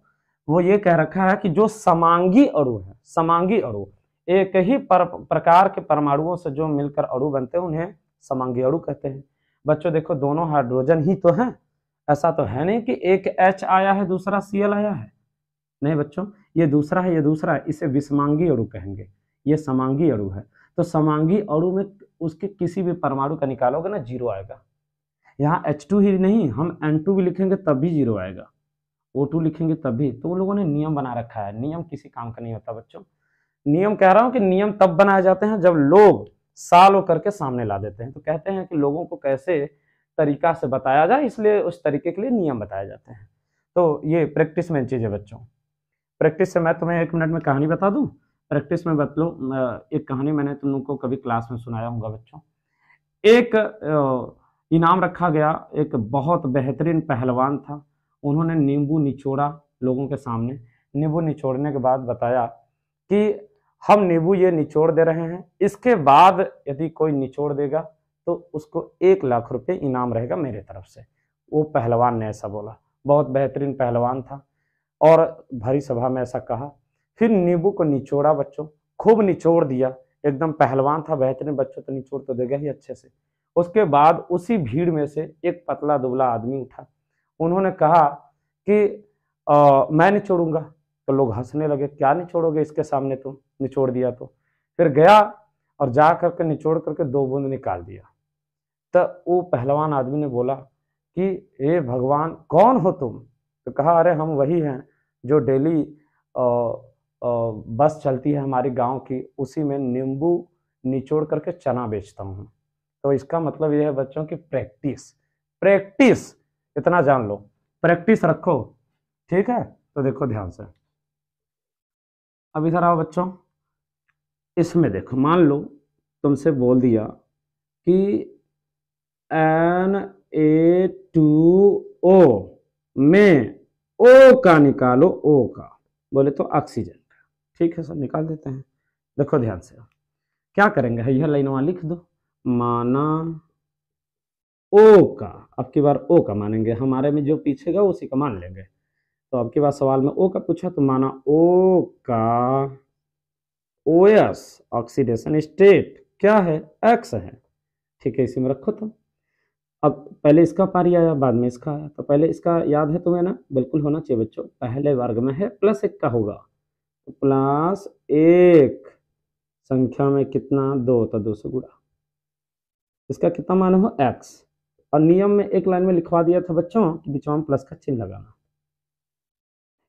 वो ये कह रखा है कि जो समांगी अणु है, समांगी अणु, एक ही प्रकार के परमाणुओं से जो मिलकर अणु बनते हैं उन्हें समांगी अणु कहते हैं। बच्चों देखो दोनों हाइड्रोजन ही तो है, ऐसा तो है नहीं कि एक H आया है दूसरा Cl आया है। नहीं बच्चों, ये दूसरा है, ये दूसरा है, इसे विषमांगी अणु कहेंगे, ये समांगी अणु है। तो समांगी अणु में उसके किसी भी परमाणु का निकालोगे ना, जीरो आएगा। यहाँ H2 ही नहीं, हम N2 भी लिखेंगे तब भी जीरो आएगा, O2 लिखेंगे तब भी। तो उन लोगों ने नियम बना रखा है, नियम किसी काम का नहीं होता बच्चों। नियम कह रहा हूं कि नियम तब बनाए जाते हैं जब लोग साल होकर के सामने ला देते हैं। तो कहते हैं कि लोगों को कैसे तरीका से बताया जाए, इसलिए उस तरीके के लिए नियम बताए जाते हैं। तो ये प्रैक्टिस में चीज है बच्चों। प्रैक्टिस से मैं तुम्हें 1 मिनट में कहानी बता दूं। प्रैक्टिस में बतलो, एक कहानी मैंने तुम लोग को कभी क्लास में सुनाया होगा बच्चों। एक इनाम रखा गया, एक बहुत बेहतरीन पहलवान था, उन्होंने नींबू निचोड़ा लोगों के सामने। नींबू निचोड़ने के बाद बताया कि हम नींबू ये निचोड़ दे रहे हैं, इसके बाद यदि कोई निचोड़ देगा तो उसको 1 लाख रुपए इनाम रहेगा मेरे तरफ से। वो पहलवान ने ऐसा बोला, बहुत बेहतरीन पहलवान था और भरी सभा में ऐसा कहा। फिर नींबू को निचोड़ा बच्चों, खूब निचोड़ दिया, एकदम पहलवान था बेहतरीन, बच्चों तो निचोड़ तो देगा ही अच्छे से। उसके बाद उसी भीड़ में से एक पतला दुबला आदमी उठा, उन्होंने कहा कि मैं निचोड़ूंगा। तो लोग हंसने लगे, क्या निचोड़ोगे इसके सामने, तुम निचोड़ दिया तो। फिर गया और जा करके निचोड़ करके 2 बूंद निकाल दिया। तो वो पहलवान आदमी ने बोला कि हे भगवान कौन हो तुम? तो कहा अरे हम वही हैं जो डेली बस चलती है हमारी गांव की, उसी में नींबू निचोड़ करके चना बेचता हूँ। तो इसका मतलब यह है बच्चों की प्रैक्टिस, प्रैक्टिस इतना जान लो, प्रैक्टिस रखो। ठीक है, तो देखो ध्यान से, अब इधर आओ बच्चों। इसमें देखो, मान लो तुमसे बोल दिया कि Na2O में O का निकालो, O का, बोले तो ऑक्सीजन का। ठीक है सर, निकाल देते हैं। देखो ध्यान से, क्या करेंगे, यह लाइन वहां लिख दो, माना O का, अब की बार O का मानेंगे, हमारे में जो पीछेगा उसी का मान लेंगे। तो अब की बार सवाल में O का पूछा तो माना O का OS ऑक्सीडेशन स्टेट क्या है? X है। ठीक है, इसी में रखो। तो अब पहले इसका पारी आया, बाद में इसका आया, तो पहले इसका याद है तुम्हें ना? बिल्कुल होना चाहिए बच्चों, पहले वर्ग में है +1 का होगा, तो +1 संख्या में कितना? 2, तो 2 से गुणा, इसका कितना मान हो? X। और नियम में एक लाइन में लिखवा दिया था बच्चों कि बीच में प्लस का चिन्ह लगाना।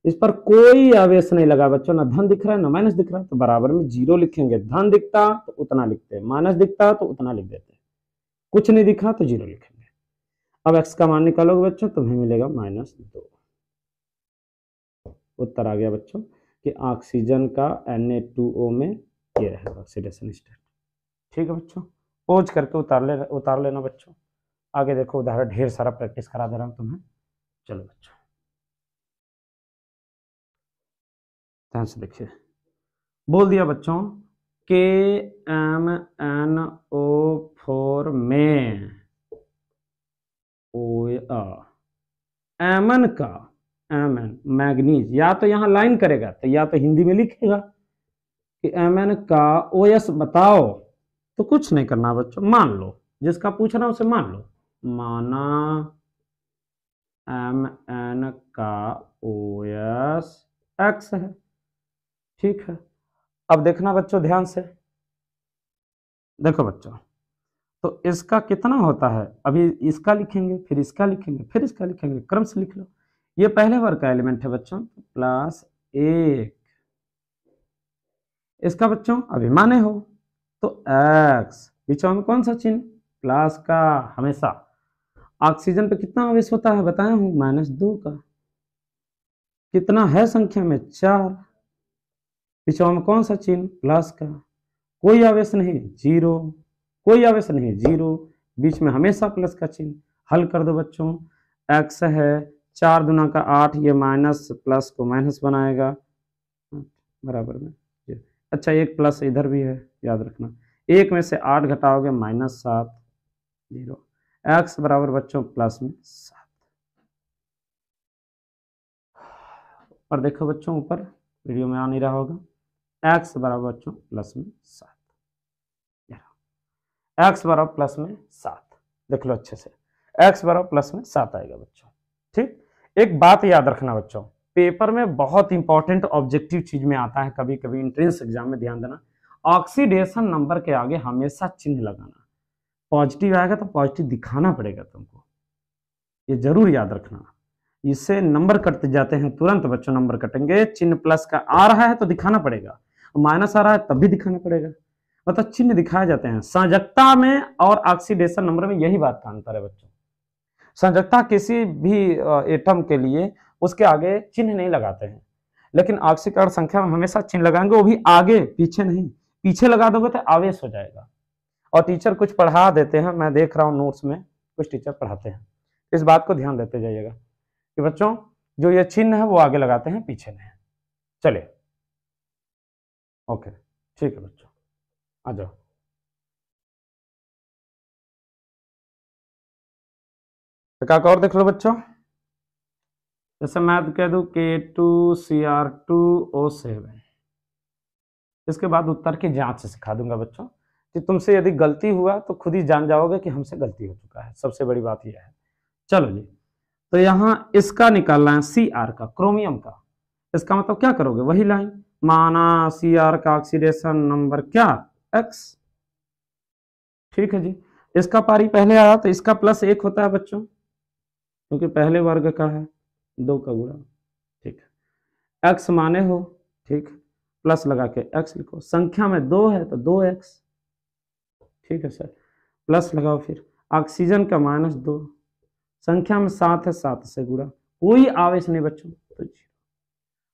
इस पर कोई आवेश नहीं लगा बच्चों, ना धन दिख रहा है ना माइनस दिख रहा है, तो बराबर में जीरो लिखेंगे। धन दिखता तो उतना लिखते, माइनस दिखता तो उतना लिख देते। कुछ नहीं दिखा तो 0 लिखेंगे। अब x का मान निकालोगे बच्चों, तुम्हें मिलेगा -2। उत्तर आ गया बच्चों कि ऑक्सीजन का Na2O में ये रहेगा ऑक्सीडेशन स्टेट। ठीक है बच्चों, पोज करके उतार लेना बच्चों। आगे देखो उदाहरण ढेर सारा प्रैक्टिस करा दे रहा हूं तुम्हें। चलो बच्चों ध्यान से देखिए, बोल दिया बच्चों KMnO4 में एमन का एमन मैग्नीज, या तो यहां लाइन करेगा तो या तो हिंदी में लिखेगा कि एमन का OS बताओ, तो कुछ नहीं करना बच्चों, मान लो जिसका पूछ रहा हूं उसे मान लो। माना Mn का OS X है। ठीक है, अब देखना बच्चों ध्यान से, देखो बच्चों तो इसका कितना होता है, अभी इसका लिखेंगे फिर इसका लिखेंगे फिर इसका लिखेंगे, क्रम से लिख लो। ये पहले वर्ग का एलिमेंट है बच्चों, +1। इसका बच्चों अभी माने हो तो x, बीचों में कौन सा चिन्ह, प्लस का। हमेशा ऑक्सीजन पे कितना आवेश होता है बताया हूं, -2 का। कितना है संख्या में, 4। बीचों में कौन सा चिन्ह, प्लस का। कोई आवेश नहीं, 0। कोई आवेश नहीं, 0। बीच में हमेशा प्लस का चिन्ह। हल कर दो बच्चों, x है 4 दूना का 8, ये माइनस प्लस को माइनस बनाएगा बराबर में। अच्छा एक प्लस इधर भी है, याद रखना। 1 में से 8 घटाओगे -7, 0। x बराबर बच्चों +7। और देखो बच्चों ऊपर वीडियो में आ नहीं रहा होगा, x बराबर बच्चों +7, x बराबर +7। देख लो अच्छे से, x बराबर +7 आएगा बच्चों। ठीक, एक बात याद रखना बच्चों, पेपर में बहुत इंपॉर्टेंट ऑब्जेक्टिव चीज में आता है, कभी कभी एंट्रेंस एग्जाम में ध्यान देना, ऑक्सीडेशन नंबर के आगे हमेशा चिन्ह लगाना। पॉजिटिव आएगा तो पॉजिटिव दिखाना पड़ेगा तुमको, ये जरूर याद रखना। इससे नंबर कटते जाते हैं, तुरंत बच्चों नंबर कटेंगे। चिन्ह प्लस का आ रहा है तो दिखाना पड़ेगा, माइनस आ रहा है तब भी दिखाना पड़ेगा, मतलब चिन्ह दिखाए जाते हैं। संयोजकता में और ऑक्सीडेशन नंबर में यही बात का अंतर है बच्चों। संयोजकता किसी भी एटम के लिए उसके आगे चिन्ह नहीं लगाते हैं, लेकिन ऑक्सीकरण संख्या में हमेशा चिन्ह लगाएंगे, वो भी आगे पीछे नहीं। पीछे लगा दोगे तो आवेश हो जाएगा। और टीचर कुछ पढ़ा देते हैं, मैं देख रहा हूँ नोट्स में कुछ टीचर पढ़ाते हैं, इस बात को ध्यान देते जाइएगा कि बच्चों जो ये चिन्ह है वो आगे लगाते हैं पीछे नहीं। चलिए ओके ठीक है बच्चों, आ जाओ। एक और देख लो बच्चों, जैसे मैं कह दूं K2Cr2O7, इसके बाद उत्तर की जांच सिखा दूंगा बच्चों कि तुमसे यदि गलती हुआ तो खुद ही जान जाओगे कि हमसे गलती हो चुका है, सबसे बड़ी बात यह है। चलो जी, तो यहां इसका निकालना है Cr का, क्रोमियम का। इसका मतलब क्या करोगे, वही लाइन, माना Cr का ऑक्सीडेशन नंबर क्या, X। ठीक है जी, इसका पारी पहले आया तो इसका +1 होता है बच्चों, क्योंकि पहले वर्ग का है, 2 का गुणा। ठीक है, x माने हो, ठीक, प्लस लगा के x लिखो। संख्या में 2 है तो 2x। ठीक है सर, प्लस लगाओ फिर ऑक्सीजन का -2, संख्या में 7 है 7 से गुणा, कोई आवेश नहीं बच्चों तो 0।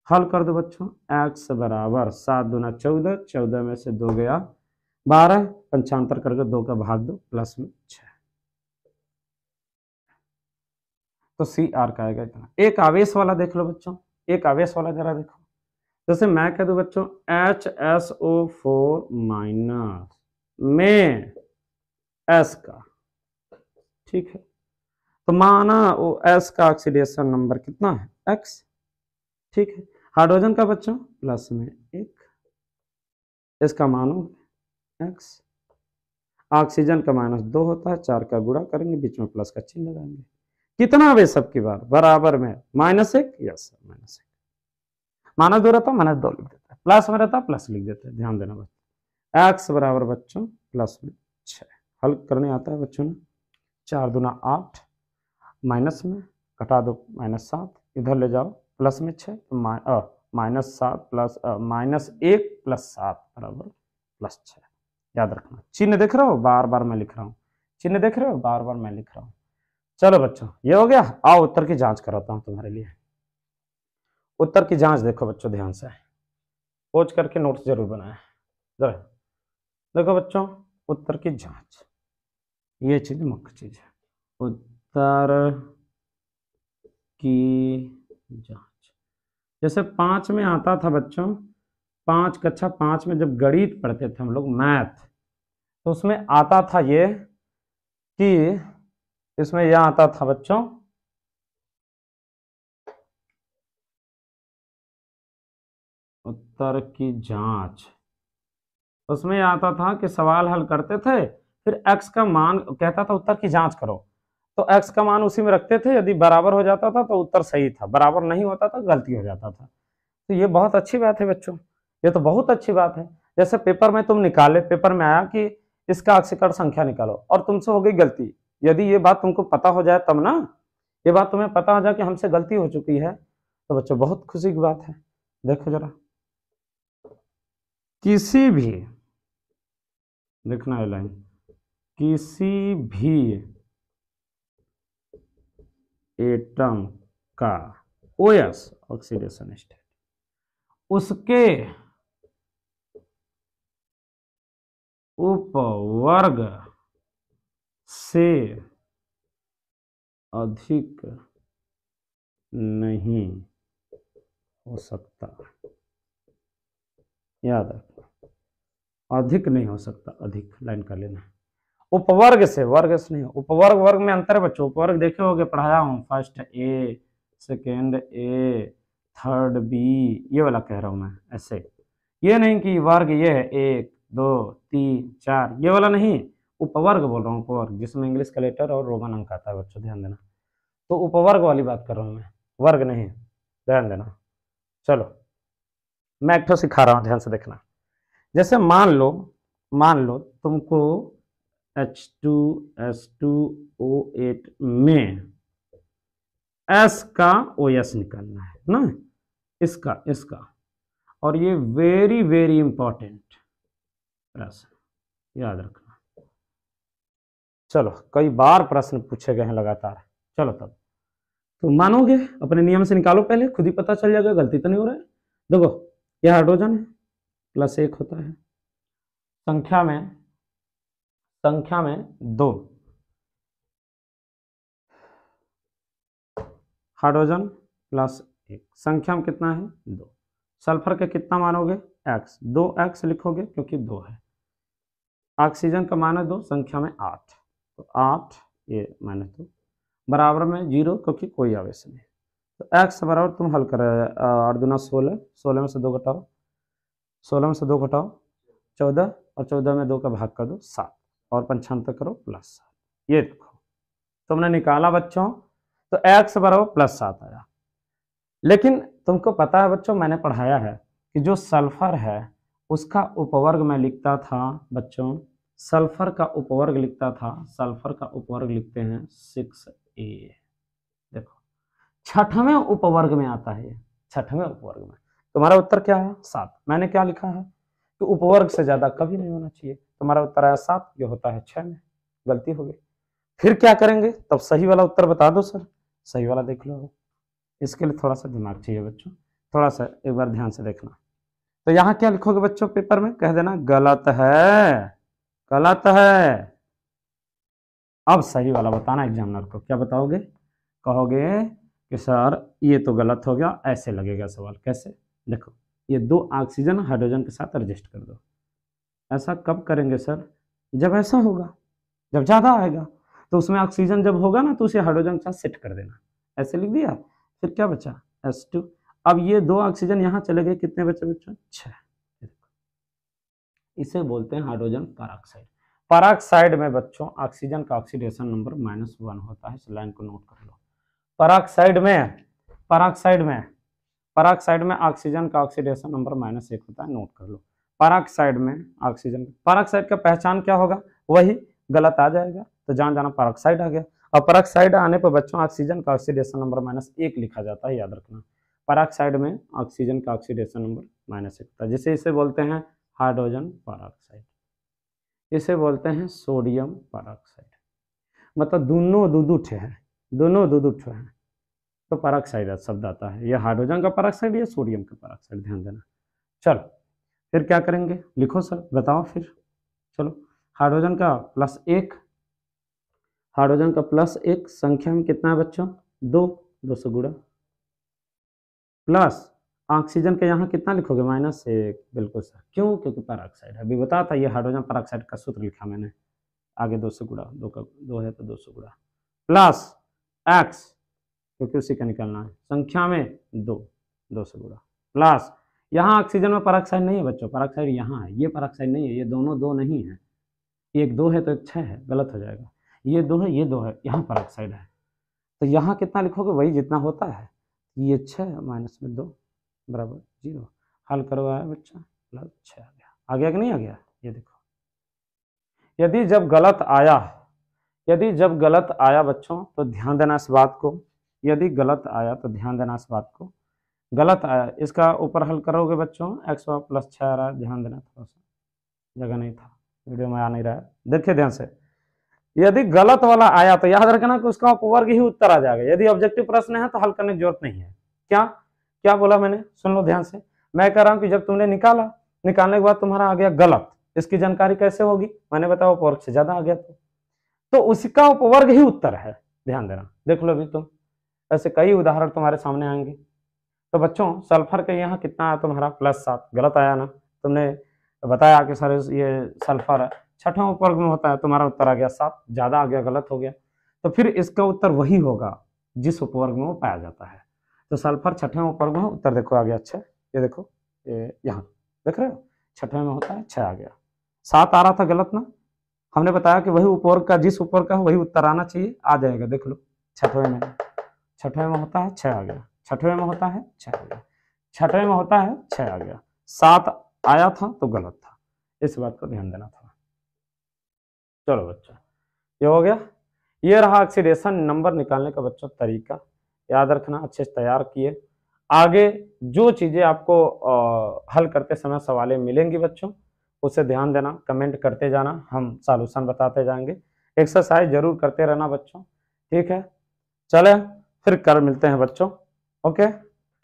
हल कर दो बच्चों, x बराबर 7 दूना 14, 14 में से 2 गया 12, पंचांतर करके 2 का भाग दो, प्लस में 6, तो Cr का आएगा इतना। एक आवेश वाला देख लो बच्चों, एक आवेश वाला जरा देखो, जैसे मैं कह दूं बच्चों HSO4- में S का, ठीक है, तो माना वो S का ऑक्सीडेशन नंबर कितना है, X। ठीक है, हाइड्रोजन का बच्चों प्लस में 1, इसका मानो X। ऑक्सीजन का -2 होता है, 4 का गुणा करेंगे, बीच में प्लस का चिन्ह लगाएंगे। कितना आवेश सबकी बार बराबर में, -1, यस -1। -2 रहता -2 लिख देता है, प्लस में रहता प्लस लिख देते हैं, ध्यान देना बच्चों। x बराबर बच्चों प्लस में 6, हल करने आता है बच्चों ने। 4 दूना 8, माइनस में घटा दो -7, इधर ले जाओ प्लस में 6, तो -7 प्लस -1 + 7 बराबर +6। याद रखना, चिन्ह देख रहे हो, बार बार मैं लिख रहा हूँ, चिन्ह देख रहे हो, बार बार मैं लिख रहा हूँ। चलो बच्चों ये हो गया। आओ उत्तर की जांच कराता हूँ तुम्हारे लिए। उत्तर की जांच देखो बच्चों ध्यान से, खोज करके नोट्स जरूर बनाए जरा। देखो बच्चों उत्तर की जांच, ये चीज मुख्य चीज है, उत्तर की जांच। जैसे 5 में आता था बच्चों, 5 कक्षा 5 में जब गणित पढ़ते थे हम लोग, मैथ, तो उसमें आता था ये कि इसमें यह आता था बच्चों, उत्तर की जांच, उसमें यह आता था कि सवाल हल करते थे, फिर x का मान कहता था उत्तर की जांच करो, तो x का मान उसी में रखते थे, यदि बराबर हो जाता था तो उत्तर सही था, बराबर नहीं होता था गलती हो जाता था। तो ये बहुत अच्छी बात है बच्चों, ये तो बहुत अच्छी बात है। जैसे पेपर में तुम निकाले, पेपर में आया कि इसका अक्षिकर्ण संख्या निकालो और तुमसे हो गई गलती, यदि ये बात तुमको पता हो जाए तब ना, ये बात तुम्हें पता हो जाए कि हमसे गलती हो चुकी है, तो बच्चों बहुत खुशी की बात है। देखो जरा, किसी भी, देखना है लाइन, किसी भी एटम का OS ऑक्सीडेशन स्टेट, उसके उपवर्ग से अधिक नहीं हो सकता, याद रखना, अधिक नहीं हो सकता, अधिक लाइन कर लेना। उपवर्ग से, वर्ग से नहीं, उपवर्ग, वर्ग में अंतर है बच्चों, उपवर्ग देखे होगे, पढ़ाया हूं, first A, second A, third B, ये वाला कह रहा हूं मैं, ऐसे, ये नहीं कि वर्ग ये है 1 2 3 4, ये वाला नहीं, उपवर्ग बोल रहा हूँ, उपवर्ग जिसमें इंग्लिश का लेटर और रोमन अंक आता है बच्चों, ध्यान देना, तो उपवर्ग वाली बात कर रहा हूँ मैं, वर्ग नहीं, ध्यान देना। चलो मैं एक तो सिखा रहा हूँ, ध्यान से देखना। जैसे मान लो तुमको H2SO8 में S का OS निकालना है ना, इसका, और ये वेरी वेरी इंपॉर्टेंट प्रश्न, याद रखना। चलो कई बार प्रश्न पूछे गए हैं लगातार, चलो तब तो मानोगे, अपने नियम से निकालो पहले, खुद ही पता चल जाएगा गलती तो नहीं हो रहा है। देखो यह हाइड्रोजन है, +1 होता है, संख्या में 2, हाइड्रोजन +1, संख्या में कितना है 2, सल्फर का कितना मानोगे x, 2x लिखोगे क्योंकि 2 है, ऑक्सीजन का मान है 2, संख्या में 8, तो 8 ये -2, बराबर में 0 क्योंकि कोई आवेश नहीं, तो x बराबर तुम हल कर 8 दूना 16, 16 में से 2 घटाओ, 16 में से 2 घटाओ 14, और 14 में 2 का भाग कर दो 7, और 95 करो +7, ये देखो तुमने निकाला बच्चों, तो x बराबर +7 आया। लेकिन तुमको पता है बच्चों, मैंने पढ़ाया है कि जो सल्फर है उसका उपवर्ग मैं लिखता था बच्चों, सल्फर का उपवर्ग लिखता था, सल्फर का उपवर्ग लिखते हैं 6a, देखो 6वें उपवर्ग में आता है, 6वें उपवर्ग में, तुम्हारा उत्तर क्या है 7, मैंने क्या लिखा है कि उपवर्ग से ज्यादा कभी नहीं होना चाहिए, तुम्हारा उत्तर आया 7, जो होता है 6 में, गलती हो गई। फिर क्या करेंगे, तब सही वाला उत्तर बता दो सर, सही वाला देख लो, इसके लिए थोड़ा सा दिमाग चाहिए बच्चों, थोड़ा सा एक बार ध्यान से देखना। तो यहाँ क्या लिखोगे बच्चों, पेपर में कह देना गलत है, गलत है। अब सही वाला बताना एग्जामिनर को, क्या बताओगे, कहोगे कि सर ये तो गलत हो गया, ऐसे लगेगा सवाल, कैसे, देखो ये 2 ऑक्सीजन हाइड्रोजन के साथ एडजस्ट कर दो, ऐसा कब करेंगे सर, जब ऐसा होगा, जब ज्यादा आएगा, तो उसमें ऑक्सीजन जब होगा ना तो उसे हाइड्रोजन के साथ सेट कर देना, ऐसे लिख दिया, फिर क्या बचा H2, अब ये 2 ऑक्सीजन यहाँ चले गए, कितने बचे बच्चों 6, इसे बोलते हैं हाइड्रोजन पेरोक्साइड। पेरोक्साइड में बच्चों ऑक्सीजन का ऑक्सीडेशन नंबर -1 होता है, इस लाइन को नोट कर लो। पेरोक्साइड में ऑक्सीजन का ऑक्सीडेशन नंबर -1 होता है, नोट कर लो। पेरोक्साइड में ऑक्सीजन, पेरोक्साइड का पहचान क्या होगा, वही गलत आ जाएगा, तो जान जाना पेरोक्साइड आ गया, और पेरोक्साइड आने पर बच्चों ऑक्सीजन का ऑक्सीडेशन नंबर -1 लिखा जाता है, याद रखना। पेरोक्साइड में ऑक्सीजन का ऑक्सीडेशन नंबर -1 होता है, जिसे इसे बोलते हैं हाइड्रोजन पेरोक्साइड, इसे बोलते हैं सोडियम पेरोक्साइड, मतलब दोनों दो दो ठे हैं, दोनों दो दो ठे हैं, तो पेरोक्साइड शब्द आता है। ये हाइड्रोजन का पेरोक्साइड, ये सोडियम का पेरोक्साइड, ध्यान देना। चलो फिर क्या करेंगे, लिखो सर, बताओ फिर। चलो हाइड्रोजन का +1, हाइड्रोजन का +1 संख्या में कितना है बच्चों, 2 से गुणा, प्लस ऑक्सीजन के यहाँ कितना लिखोगे, -1। बिल्कुल सर, क्यों, क्योंकि पेरोक्साइड है। अभी बताया था ये हाइड्रोजन पेरोक्साइड का सूत्र लिखा मैंने, आगे 2 से गुणा, 2 है तो 2 से गुणा, प्लस x, क्योंकि उसी का निकालना है, संख्या में 2 से गुणा, प्लस यहाँ ऑक्सीजन में पेरोक्साइड नहीं है बच्चों, पेरोक्साइड यहाँ है, ये पेरोक्साइड नहीं है, ये दोनों 2 नहीं है, एक 2 है तो एक 6 है, गलत हो जाएगा, ये 2 है, ये 2 है, यहाँ पेरोक्साइड है, तो यहाँ कितना लिखोगे, वही जितना होता है, ये 6 -2 बराबर 0। हल करवाया बच्चा, +6 आ गया कि नहीं आ गया, ये देखो। यदि जब गलत आया बच्चों तो ध्यान देना इस बात को, यदि गलत आया तो ध्यान देना इस बात को, गलत आया इसका ऊपर हल करोगे बच्चों, x +6 आ रहा है, ध्यान देना, थोड़ा सा जगह नहीं था, वीडियो में आ नहीं रहा है, देखिए ध्यान से। यदि गलत वाला आया तो याद रखना कि उसका अपवर्ग ही उत्तर आ जाएगा। यदि ऑब्जेक्टिव प्रश्न है तो हल करने की जरूरत नहीं है। क्या क्या बोला मैंने, सुन लो ध्यान से। मैं कह रहा हूं कि जब तुमने निकाला, निकालने के बाद तुम्हारा आ गया गलत, इसकी जानकारी कैसे होगी, मैंने बताया अपवर्ग से ज्यादा आ गया तो उसका अपवर्ग ही उत्तर है, ध्यान देना। देख लो अभी तुम, ऐसे कई उदाहरण तुम्हारे सामने आएंगे। तो बच्चों सल्फर के यहाँ कितना आया तुम्हारा, +7, गलत आया ना, तुमने बताया कि सर ये सल्फर है, छठवें उपवर्ग में होता है, तुम्हारा उत्तर आ गया 7, ज्यादा आ गया, गलत हो गया। तो फिर इसका उत्तर वही होगा जिस उपवर्ग में वो पाया जाता है। तो सल्फर छठवें उपवर्ग में, उत्तर देखो आ गया 6, ये देखो, ये यहाँ देख रहे हो, छठवें में होता है, 6 आ गया, 7 आ रहा था, गलत ना, हमने बताया कि वही उपवर्ग का, जिस उपवर्ग का वही उत्तर आना चाहिए, आ जाएगा, देख लो, छठवें में होता है, 6 आ गया, छठवें में होता है 6 आ गया, छठवें में होता है 6 आ गया, 7 आया था तो गलत था, इस बात को ध्यान देना था। चलो बच्चा, ये हो गया, ये रहा ऑक्सीडेशन नंबर निकालने का बच्चों तरीका, याद रखना, अच्छे से तैयार किए। आगे जो चीजें आपको हल करते समय सवालें मिलेंगी बच्चों, उसे ध्यान देना, कमेंट करते जाना, हम सॉल्यूशन बताते जाएंगे, एक्सरसाइज जरूर करते रहना बच्चों, ठीक है। चले फिर कर मिलते हैं बच्चों, ओके,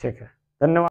ठीक है, धन्यवाद।